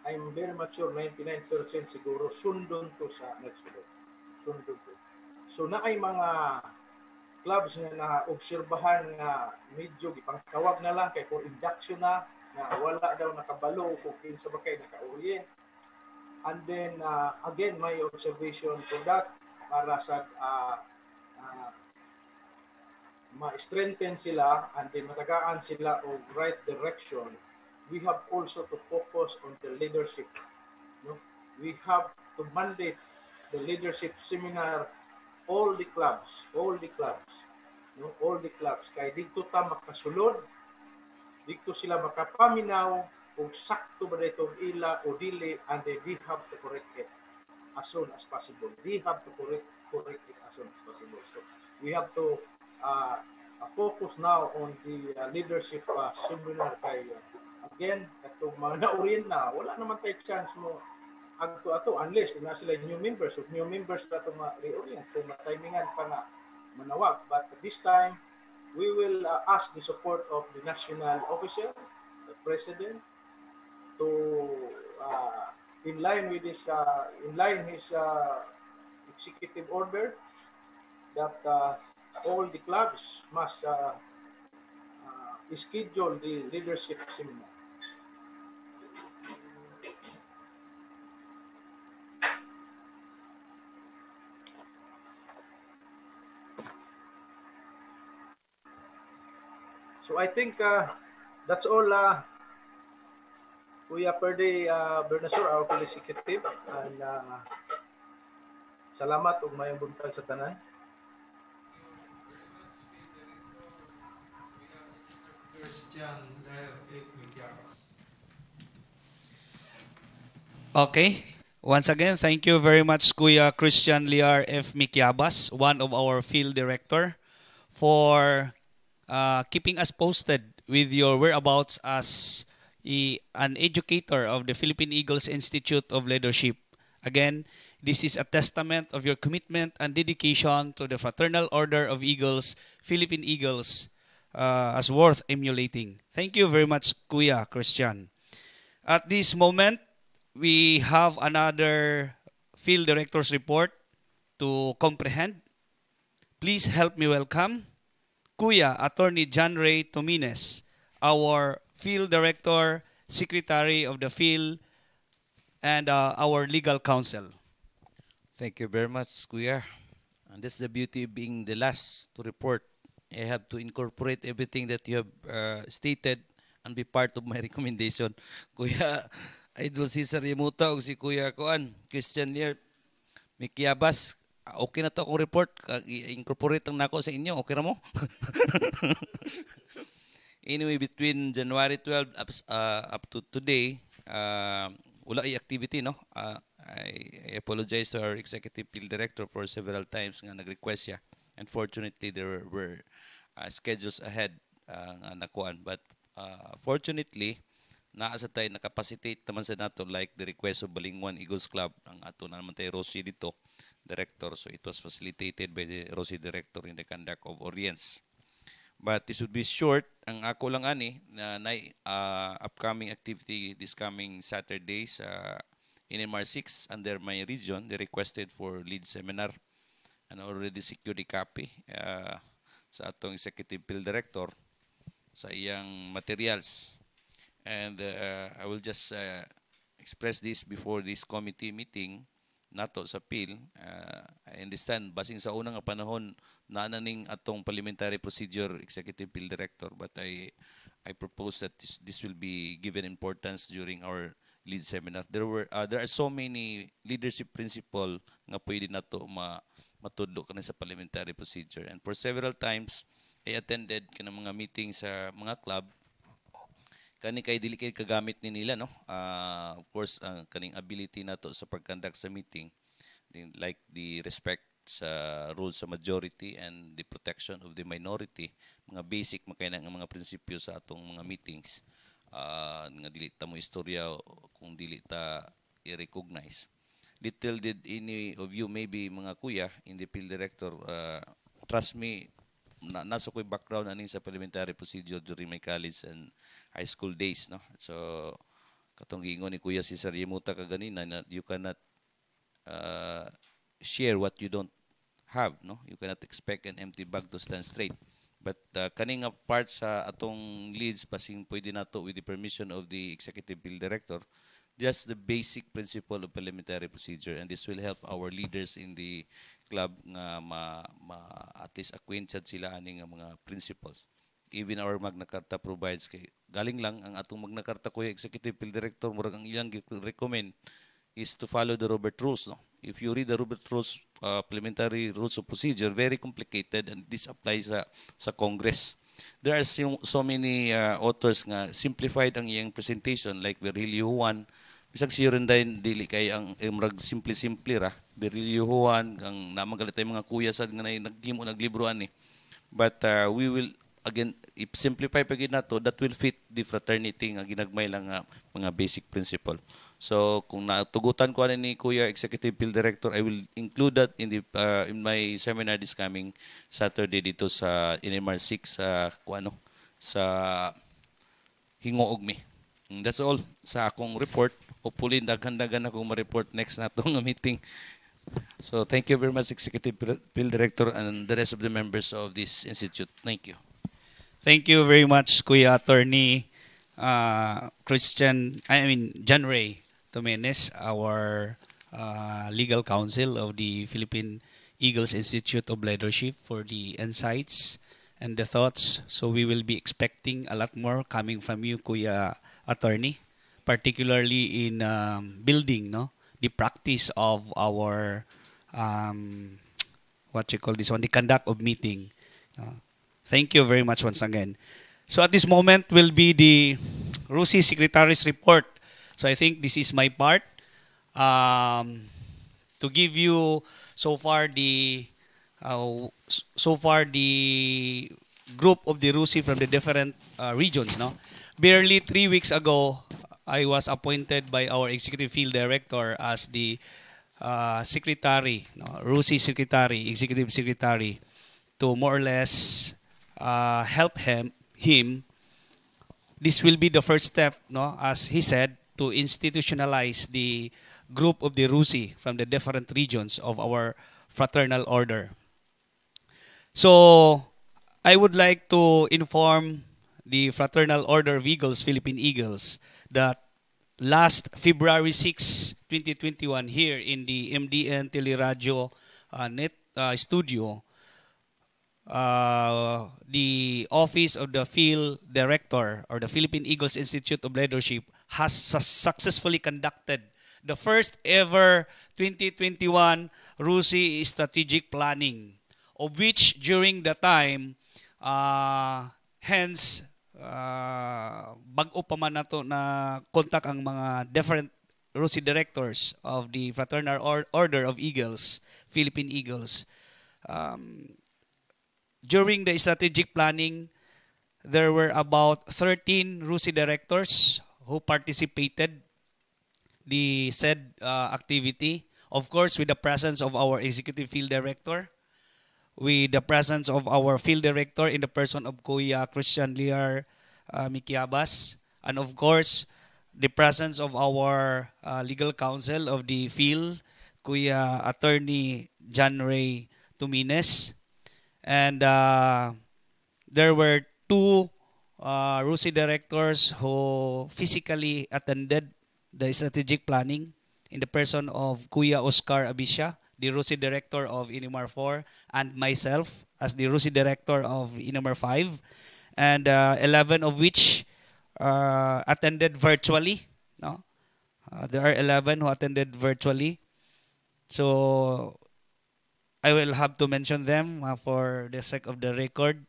I'm very much sure 99% siguro sundon to sa nagsulod. Sundon to. So na ay mga clubs nga naobserbahan nga medyo gipangtawag na lang kay for induction na wala daw nakabalo kung kinsa ba kay naka-orient. And then again my observation for that para sa ma-strengthen sila and then matagaan sila of right direction, we have also to focus on the leadership. No? We have to mandate the leadership seminar all the clubs, no? All the clubs. Kaya dito ta makasulod, dito sila makapaminaw kung sakto ba dito ila o dili, and then we have to correct it as soon as possible. We have to correct it as soon as possible. So we have to focus now on the leadership seminar kay again, katong mga na-orient na, wala naman tayo chance mo ato unless kung na sila new members, if new members na ito ma-reorient, kung ma-timingan pa nga manawag. But this time, we will ask the support of the national officer, the president, to in line with his executive order that all the clubs must schedule the leadership seminar. So I think that's all, Kuya Perdy Bernasor, our police executive, and salamat ug mayong buntag sa tanan. Christian Liar F. Miquiabas. Okay. Once again, thank you very much, Kuya Christian Liar F. Miquiabas, one of our field director, for keeping us posted with your whereabouts as an educator of the Philippine Eagles Institute of Leadership. Again, this is a testament of your commitment and dedication to the Fraternal Order of Eagles, Philippine Eagles, as worth emulating. Thank you very much, Kuya Christian. At this moment, we have another field director's report to comprehend. Please help me welcome Kuya Attorney John Ray Tomines, our field director, secretary of the field, and our legal counsel. Thank you very much, Kuya. And that's the beauty of being the last to report. I have to incorporate everything that you have stated and be part of my recommendation. Kuya Idol Cesar Yamuta o si Kuya Christian Liar Miquiabas, okay na to akong report. I-incorporate lang nako sa inyo. Okay na mo? Anyway, between January 12 up to today, wala ay activity, no? I apologize to our executive field director for several times nga nag-request siya. Unfortunately, there were schedules ahead nga nakuan. But fortunately, naasa tayo nakapacitate naman sa nato like the request of Balingwan Eagles Club. Ang ato na naman tayo Rosie dito, director. So it was facilitated by the Rosie director in the conduct of Orients. But this would be short. Ang ako lang ani na upcoming activity this coming Saturdays in MR6 under my region. They requested for lead seminar and already secured a copy sa atong executive field director sa iyang materials. And I will just express this before this committee meeting nato sa PIL. I understand, basing sa unang panahon, naananing atong parliamentary procedure executive PIL director, but I propose that this will be given importance during our lead seminar. There are so many leadership principle nga pwede nato matudlo kana sa parliamentary procedure. And for several times, I attended kanang mga meetings sa mga club. Kani kay dili kay kagamit ni nila, no? Of course, kaning ability nato sa pag-conduct sa meeting, like the respect sa rules sa majority and the protection of the minority, mga basic makainan nga mga prinsipyo sa atong mga meetings, nga dili ta mo istorya kung dili ta i-recognize. Little did any of you, maybe mga kuya in the field director, trust me, nasa ko'y background aning sa parliamentary procedure during my college and high school days, no? So katong giingon ni Kuya Cesar Yemuta kaganina na you cannot share what you don't have, no? You cannot expect an empty bag to stand straight. But kaning nga part sa atong leads pasing pwede nato with the permission of the executive field director, just the basic principle of parliamentary procedure, and this will help our leaders in the club nga at least acquainted sila ani nga mga principles. Even our Magna Carta provides kay galing lang ang atong Magna Carta Kuya executive field director murag ang ilang recommend is to follow the Robert Rules, no? If you read the Robert Rules, parliamentary rules of procedure, very complicated, and this applies sa Congress. There are so many authors nga simplified ang iyang presentation, like Virgilio Juan. Bisag siyo rin dahil dili kay ang murag simple-simple ra. Virgilio Juan, ang namagalit ay mga kuya sa nga naghimo naglibroan ni. But we will again, if simplify pagid nato, that will fit the fraternity nga ginagmay lang nga mga basic principle. So kung natugutan ko ani ni Kuya Executive Field Director, I will include that in the in my seminar this coming Saturday dito sa NMR 6 sa Hingoog mi. That's all sa akong report. Hopefully daghan-daghan akong ma-report next natong meeting. So thank you very much Executive Field Director and the rest of the members of this institute. Thank you. Thank you very much, Kuya Attorney John Ray Tomenes, our legal counsel of the Philippine Eagles Institute of Leadership, for the insights and the thoughts. So we will be expecting a lot more coming from you, Kuya Attorney, particularly in building the practice of our the conduct of meeting. Thank you very much once again. So at this moment will be the RUSI Secretary's report. So I think this is my part to give you so far the group of the RUSI from the different regions. No, barely 3 weeks ago, I was appointed by our executive field director as the secretary, RUSI secretary, executive secretary, to more or less help him. This will be the first step, as he said, to institutionalize the group of the RUSI from the different regions of our fraternal order. So I would like to inform the Fraternal Order of Eagles, Philippine Eagles, that last February 6, 2021, here in the MDN Teleradio Net studio, the office of the field director or the Philippine Eagles Institute of Leadership has successfully conducted the first ever 2021 RUSI strategic planning, of which during the time, bago pa man nato na contact ang mga different RUSI directors of the Fraternal Order of Eagles, Philippine Eagles. During the strategic planning, there were about 13 RUSI directors who participated the said activity. Of course, with the presence of our executive field director, with the presence of our field director in the person of Kuya Christian Liar Mikiabas, and of course, the presence of our legal counsel of the field, Kuya Attorney John Ray Tumines. And there were two RUSI directors who physically attended the strategic planning in the person of Kuya Oscar Abisha, the RUSI director of INIMAR 4, and myself as the RUSI director of INIMAR 5, and 11 of which attended virtually. There are 11 who attended virtually. So I will have to mention them for the sake of the record,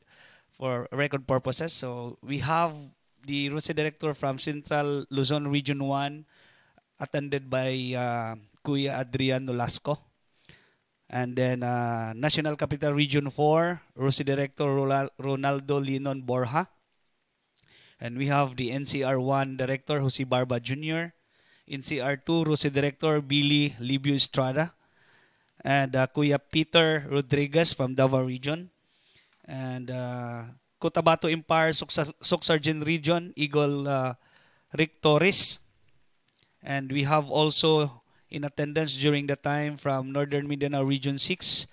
for record purposes. So we have the RUSI director from Central Luzon Region 1, attended by Kuya Adrian Nolasco. And then National Capital Region 4, RUSI director Ronaldo Linon Borja. And we have the NCR 1 director Jose Barba Jr., NCR 2 RUSI director Billy Libio Estrada, and Kuya Peter Rodriguez from Davao Region, and Cotabato Empire Suc Sargent Region, Eagle Rick Torres, And we have also in attendance during the time from Northern Mindanao Region 6,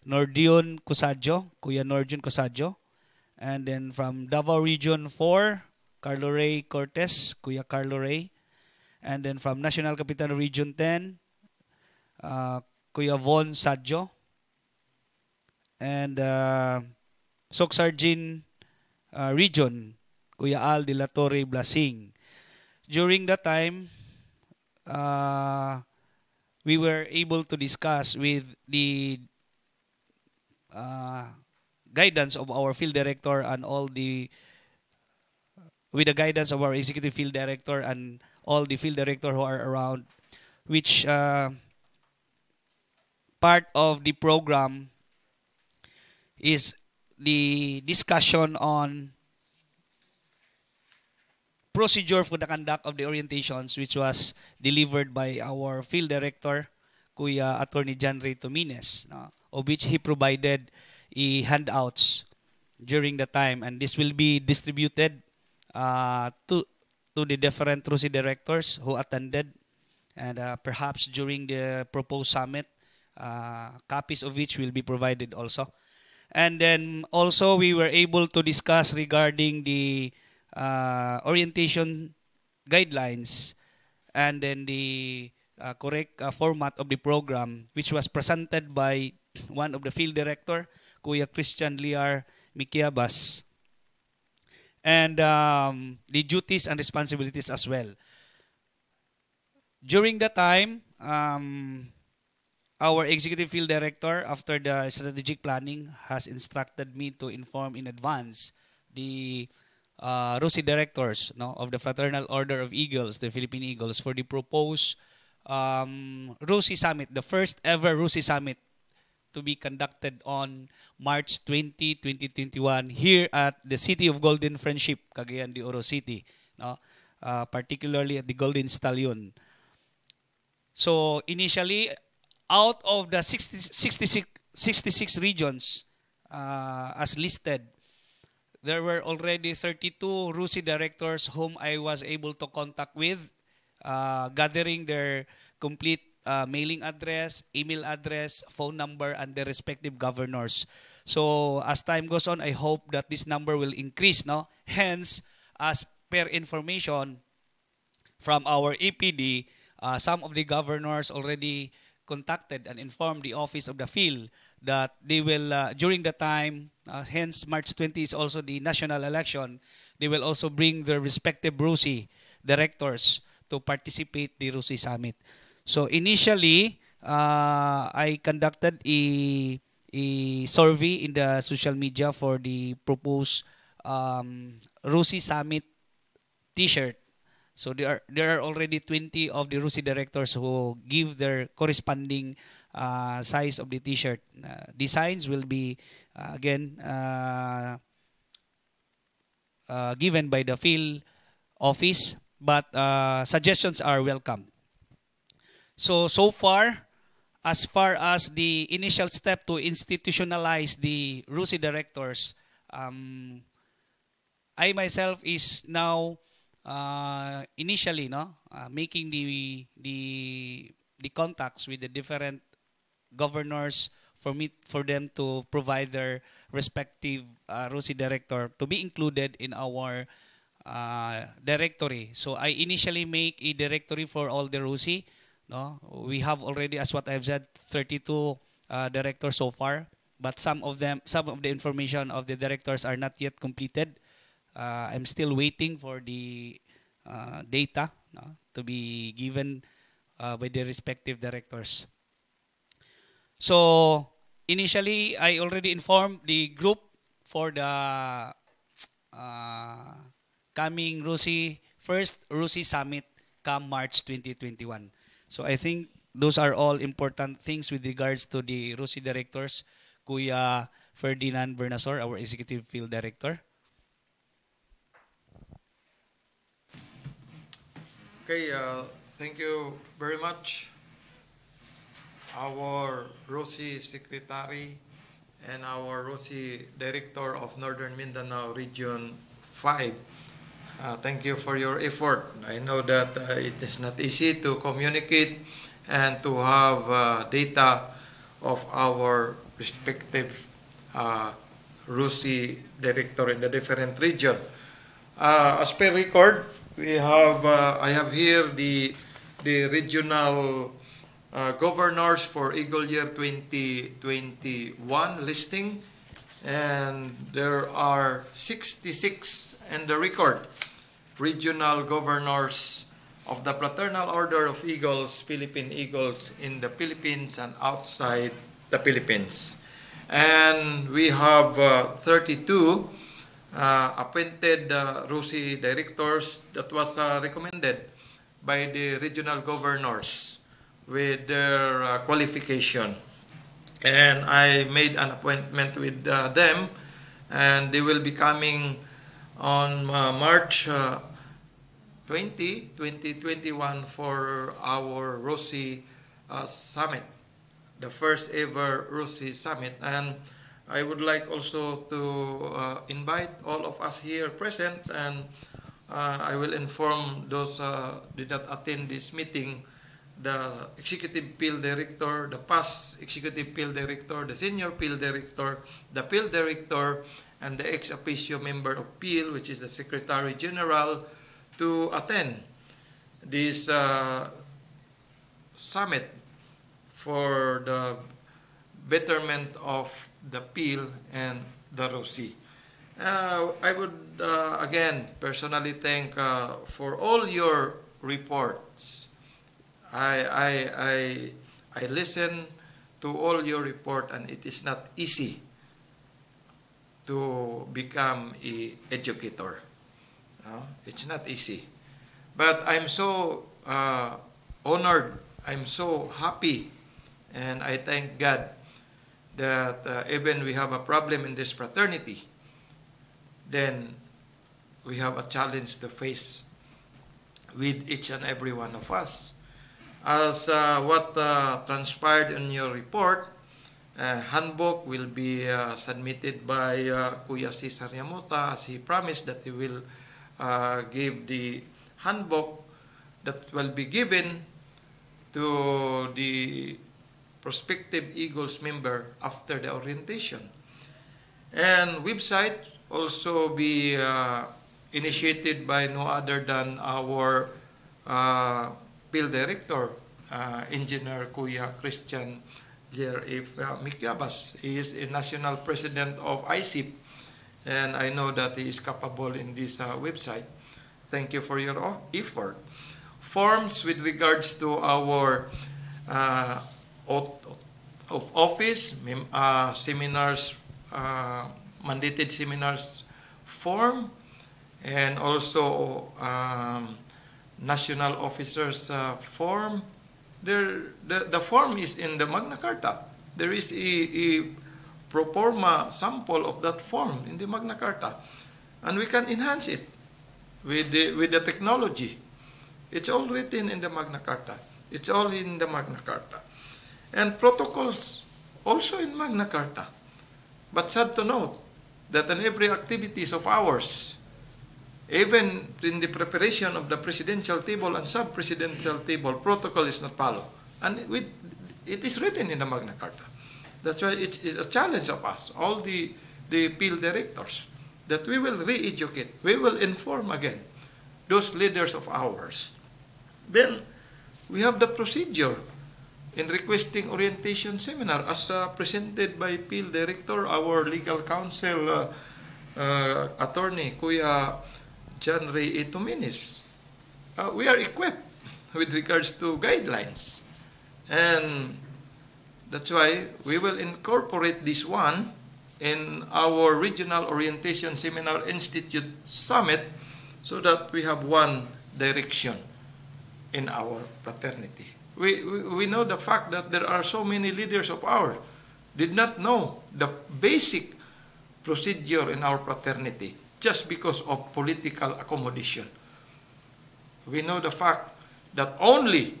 Nordion Cusadjo, Kuya Nordion Cusadjo. And then from Davao Region 4, Carlo Ray Cortez, Kuya Carlo Ray. And then from National Capital Region 10, Kuya Von Sadjo. And Soksargin Region, Kuya Al de la Torre Blasing. During that time, we were able to discuss with the guidance of our field director and with the guidance of our executive field director and all the field director who are around, which part of the program is the discussion on procedure for the conduct of the orientations, which was delivered by our field director, Kuya Attorney John Ray Tomines, of which he provided handouts during the time, and this will be distributed to the different RUSI directors who attended, and perhaps during the proposed summit, copies of which will be provided also. And then also we were able to discuss regarding the orientation guidelines and then the correct format of the program, which was presented by one of the field director, Kuya Christian Liar Mikiabas, and the duties and responsibilities as well. During the time, our executive field director, after the strategic planning, has instructed me to inform in advance the RUSI directors of the Fraternal Order of Eagles, the Philippine Eagles, for the proposed RUSI Summit, the first ever RUSI Summit to be conducted on March 20, 2021 here at the City of Golden Friendship, Cagayan de Oro City, particularly at the Golden Stallion. So initially, out of the 66 regions as listed, there were already 32 RUSI directors whom I was able to contact with, gathering their complete mailing address, email address, phone number, and their respective governors. So as time goes on, I hope that this number will increase. Hence, as per information from our EPD, some of the governors already contacted and informed the office of the field that they will, during the time, hence March 20 is also the national election, they will also bring their respective RUSI directors to participate the RUSI Summit. So initially, I conducted a survey in the social media for the proposed RUSI Summit T-shirt. So there are already 20 of the RUSI directors who give their corresponding size of the T-shirt. Designs will be again given by the field office, but suggestions are welcome. So far, as far as the initial step to institutionalize the RUSI directors, I myself is now initially making the contacts with the different governors for them to provide their respective RUSI director to be included in our directory. So I initially make a directory for all the RUSI. We have already, as what I've said, 32 directors so far, but some of the information of the directors are not yet completed. I'm still waiting for the data to be given by the respective directors. So initially, I already informed the group for the coming first RUSI Summit come March 2021. So I think those are all important things with regards to the RUSI directors. Kuya Ferdinand Bernasor, our Executive Field Director. Okay, thank you very much. Our RUSI Secretary and our RUSI Director of Northern Mindanao Region 5, Thank you for your effort. I know that it is not easy to communicate and to have data of our respective RUSI director in the different region. As per record, we have I have here the regional governors for Eagle Year 2021 listing, and there are 66 in the record regional governors of the Fraternal Order of Eagles, Philippine Eagles in the Philippines and outside the Philippines. And we have 32 appointed RUSI directors that was recommended by the regional governors with their qualification. And I made an appointment with them, and they will be coming on March 2021 for our RUSI summit, the first ever RUSI summit. And I would like also to invite all of us here present, and I will inform those did not attend this meeting, the executive field director, the past executive field director, the senior field director, the field director, and the ex officio member of PIL, which is the Secretary General, to attend this summit for the betterment of the PIL and the RUSI. I would again personally thank for all your reports. I listen to all your report, and it is not easy to become an educator. It's not easy. But I'm so honored, I'm so happy, and I thank God that even we have a problem in this fraternity, then we have a challenge to face with each and every one of us. As what transpired in your report, handbook will be submitted by Kuya Cesar Yamota, as he promised that he will give the handbook that will be given to the prospective Eagles member after the orientation. And website also be initiated by no other than our field director, Engineer Kuya Christian J.R.F. Mikyabas. He is a national president of ISIP, and I know that he is capable in this website. Thank you for your effort. Forms with regards to our oath of office, seminars, mandated seminars form, and also national officers form. The form is in the Magna Carta. There is a pro forma sample of that form in the Magna Carta, and we can enhance it with the technology. It's all written in the Magna Carta. It's all in the Magna Carta. And protocols also in Magna Carta. But sad to note that in every activities of ours, even in the preparation of the presidential table and sub-presidential table, protocol is not followed. And it is written in the Magna Carta. That's why it's a challenge of us, all the field directors, that we will re-educate, we will inform again those leaders of ours. Then we have the procedure in requesting orientation seminar as presented by field director, our legal counsel attorney, Kuya John Ray Ituminis. We are equipped with regards to guidelines. And that's why we will incorporate this one in our Regional Orientation Seminar Institute Summit, so that we have one direction in our fraternity. We know the fact that there are so many leaders of ours did not know the basic procedure in our fraternity just because of political accommodation. We know the fact that only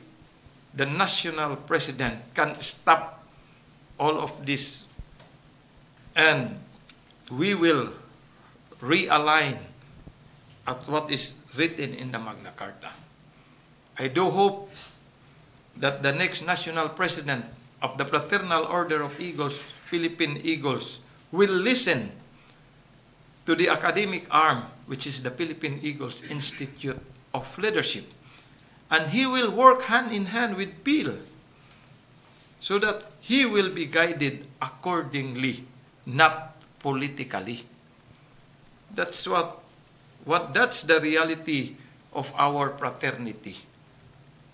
the national president can stop all of this, and we will realign at what is written in the Magna Carta. I do hope that the next national president of the Fraternal Order of Eagles, Philippine Eagles, will listen to the academic arm, which is the Philippine Eagles Institute of Leadership. And he will work hand in hand with PIL so that he will be guided accordingly, not politically. That's that's the reality of our fraternity.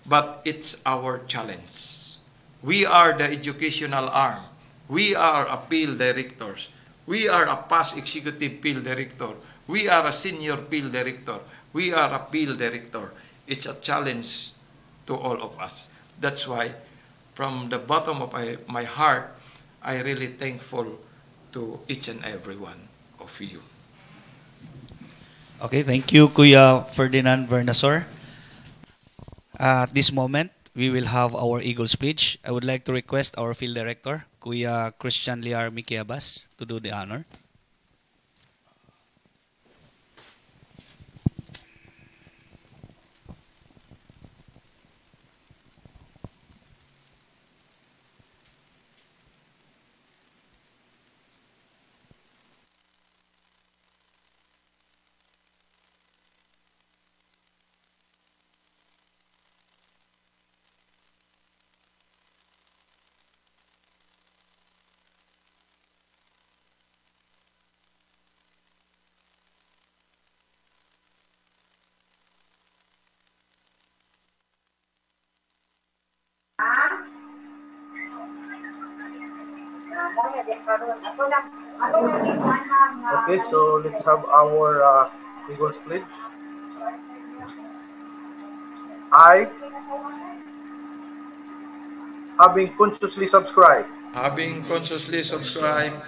But it's our challenge. We are the educational arm. We are a PIL directors. We are a past executive PIL director. We are a senior PIL director. We are a PIL director. It's a challenge to all of us. That's why, from the bottom of my heart, I really thankful to each and every one of you. Okay, thank you, Kuya Ferdinand Bernasor. At this moment, we will have our Eagles Pledge. I would like to request our field director, Kuya Christian Liar Miquiabas, to do the honor. Okay, so let's have our Eagles Pledge. I, having consciously subscribed Having consciously subscribed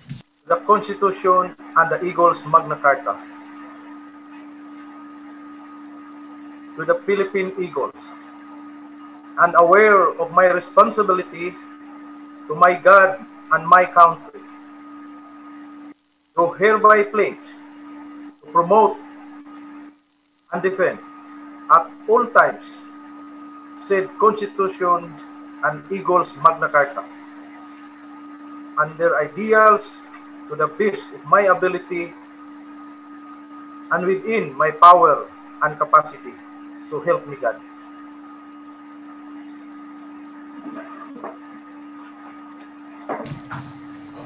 to the Constitution and the Eagles Magna Carta, to the Philippine Eagles, and aware of my responsibility to my God and my country, do hereby pledge to promote and defend at all times said Constitution and Eagles Magna Carta, and their ideals to the best of my ability and within my power and capacity. So help me God.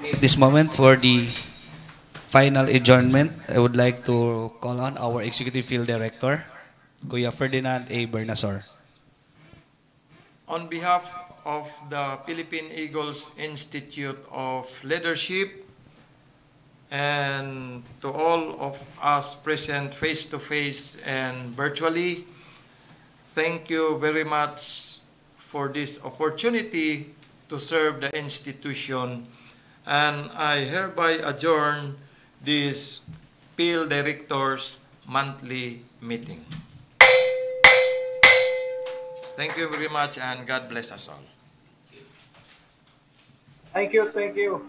At this moment, for the final adjournment, I would like to call on our Executive Field Director, Kuya Ferdinand A. Bernasor. on behalf of the Philippine Eagles Institute of Leadership and to all of us present face-to-face and virtually, thank you very much for this opportunity to serve the institution, and I hereby adjourn this PIL Directors Monthly Meeting. Thank you very much, and God bless us all. Thank you, thank you.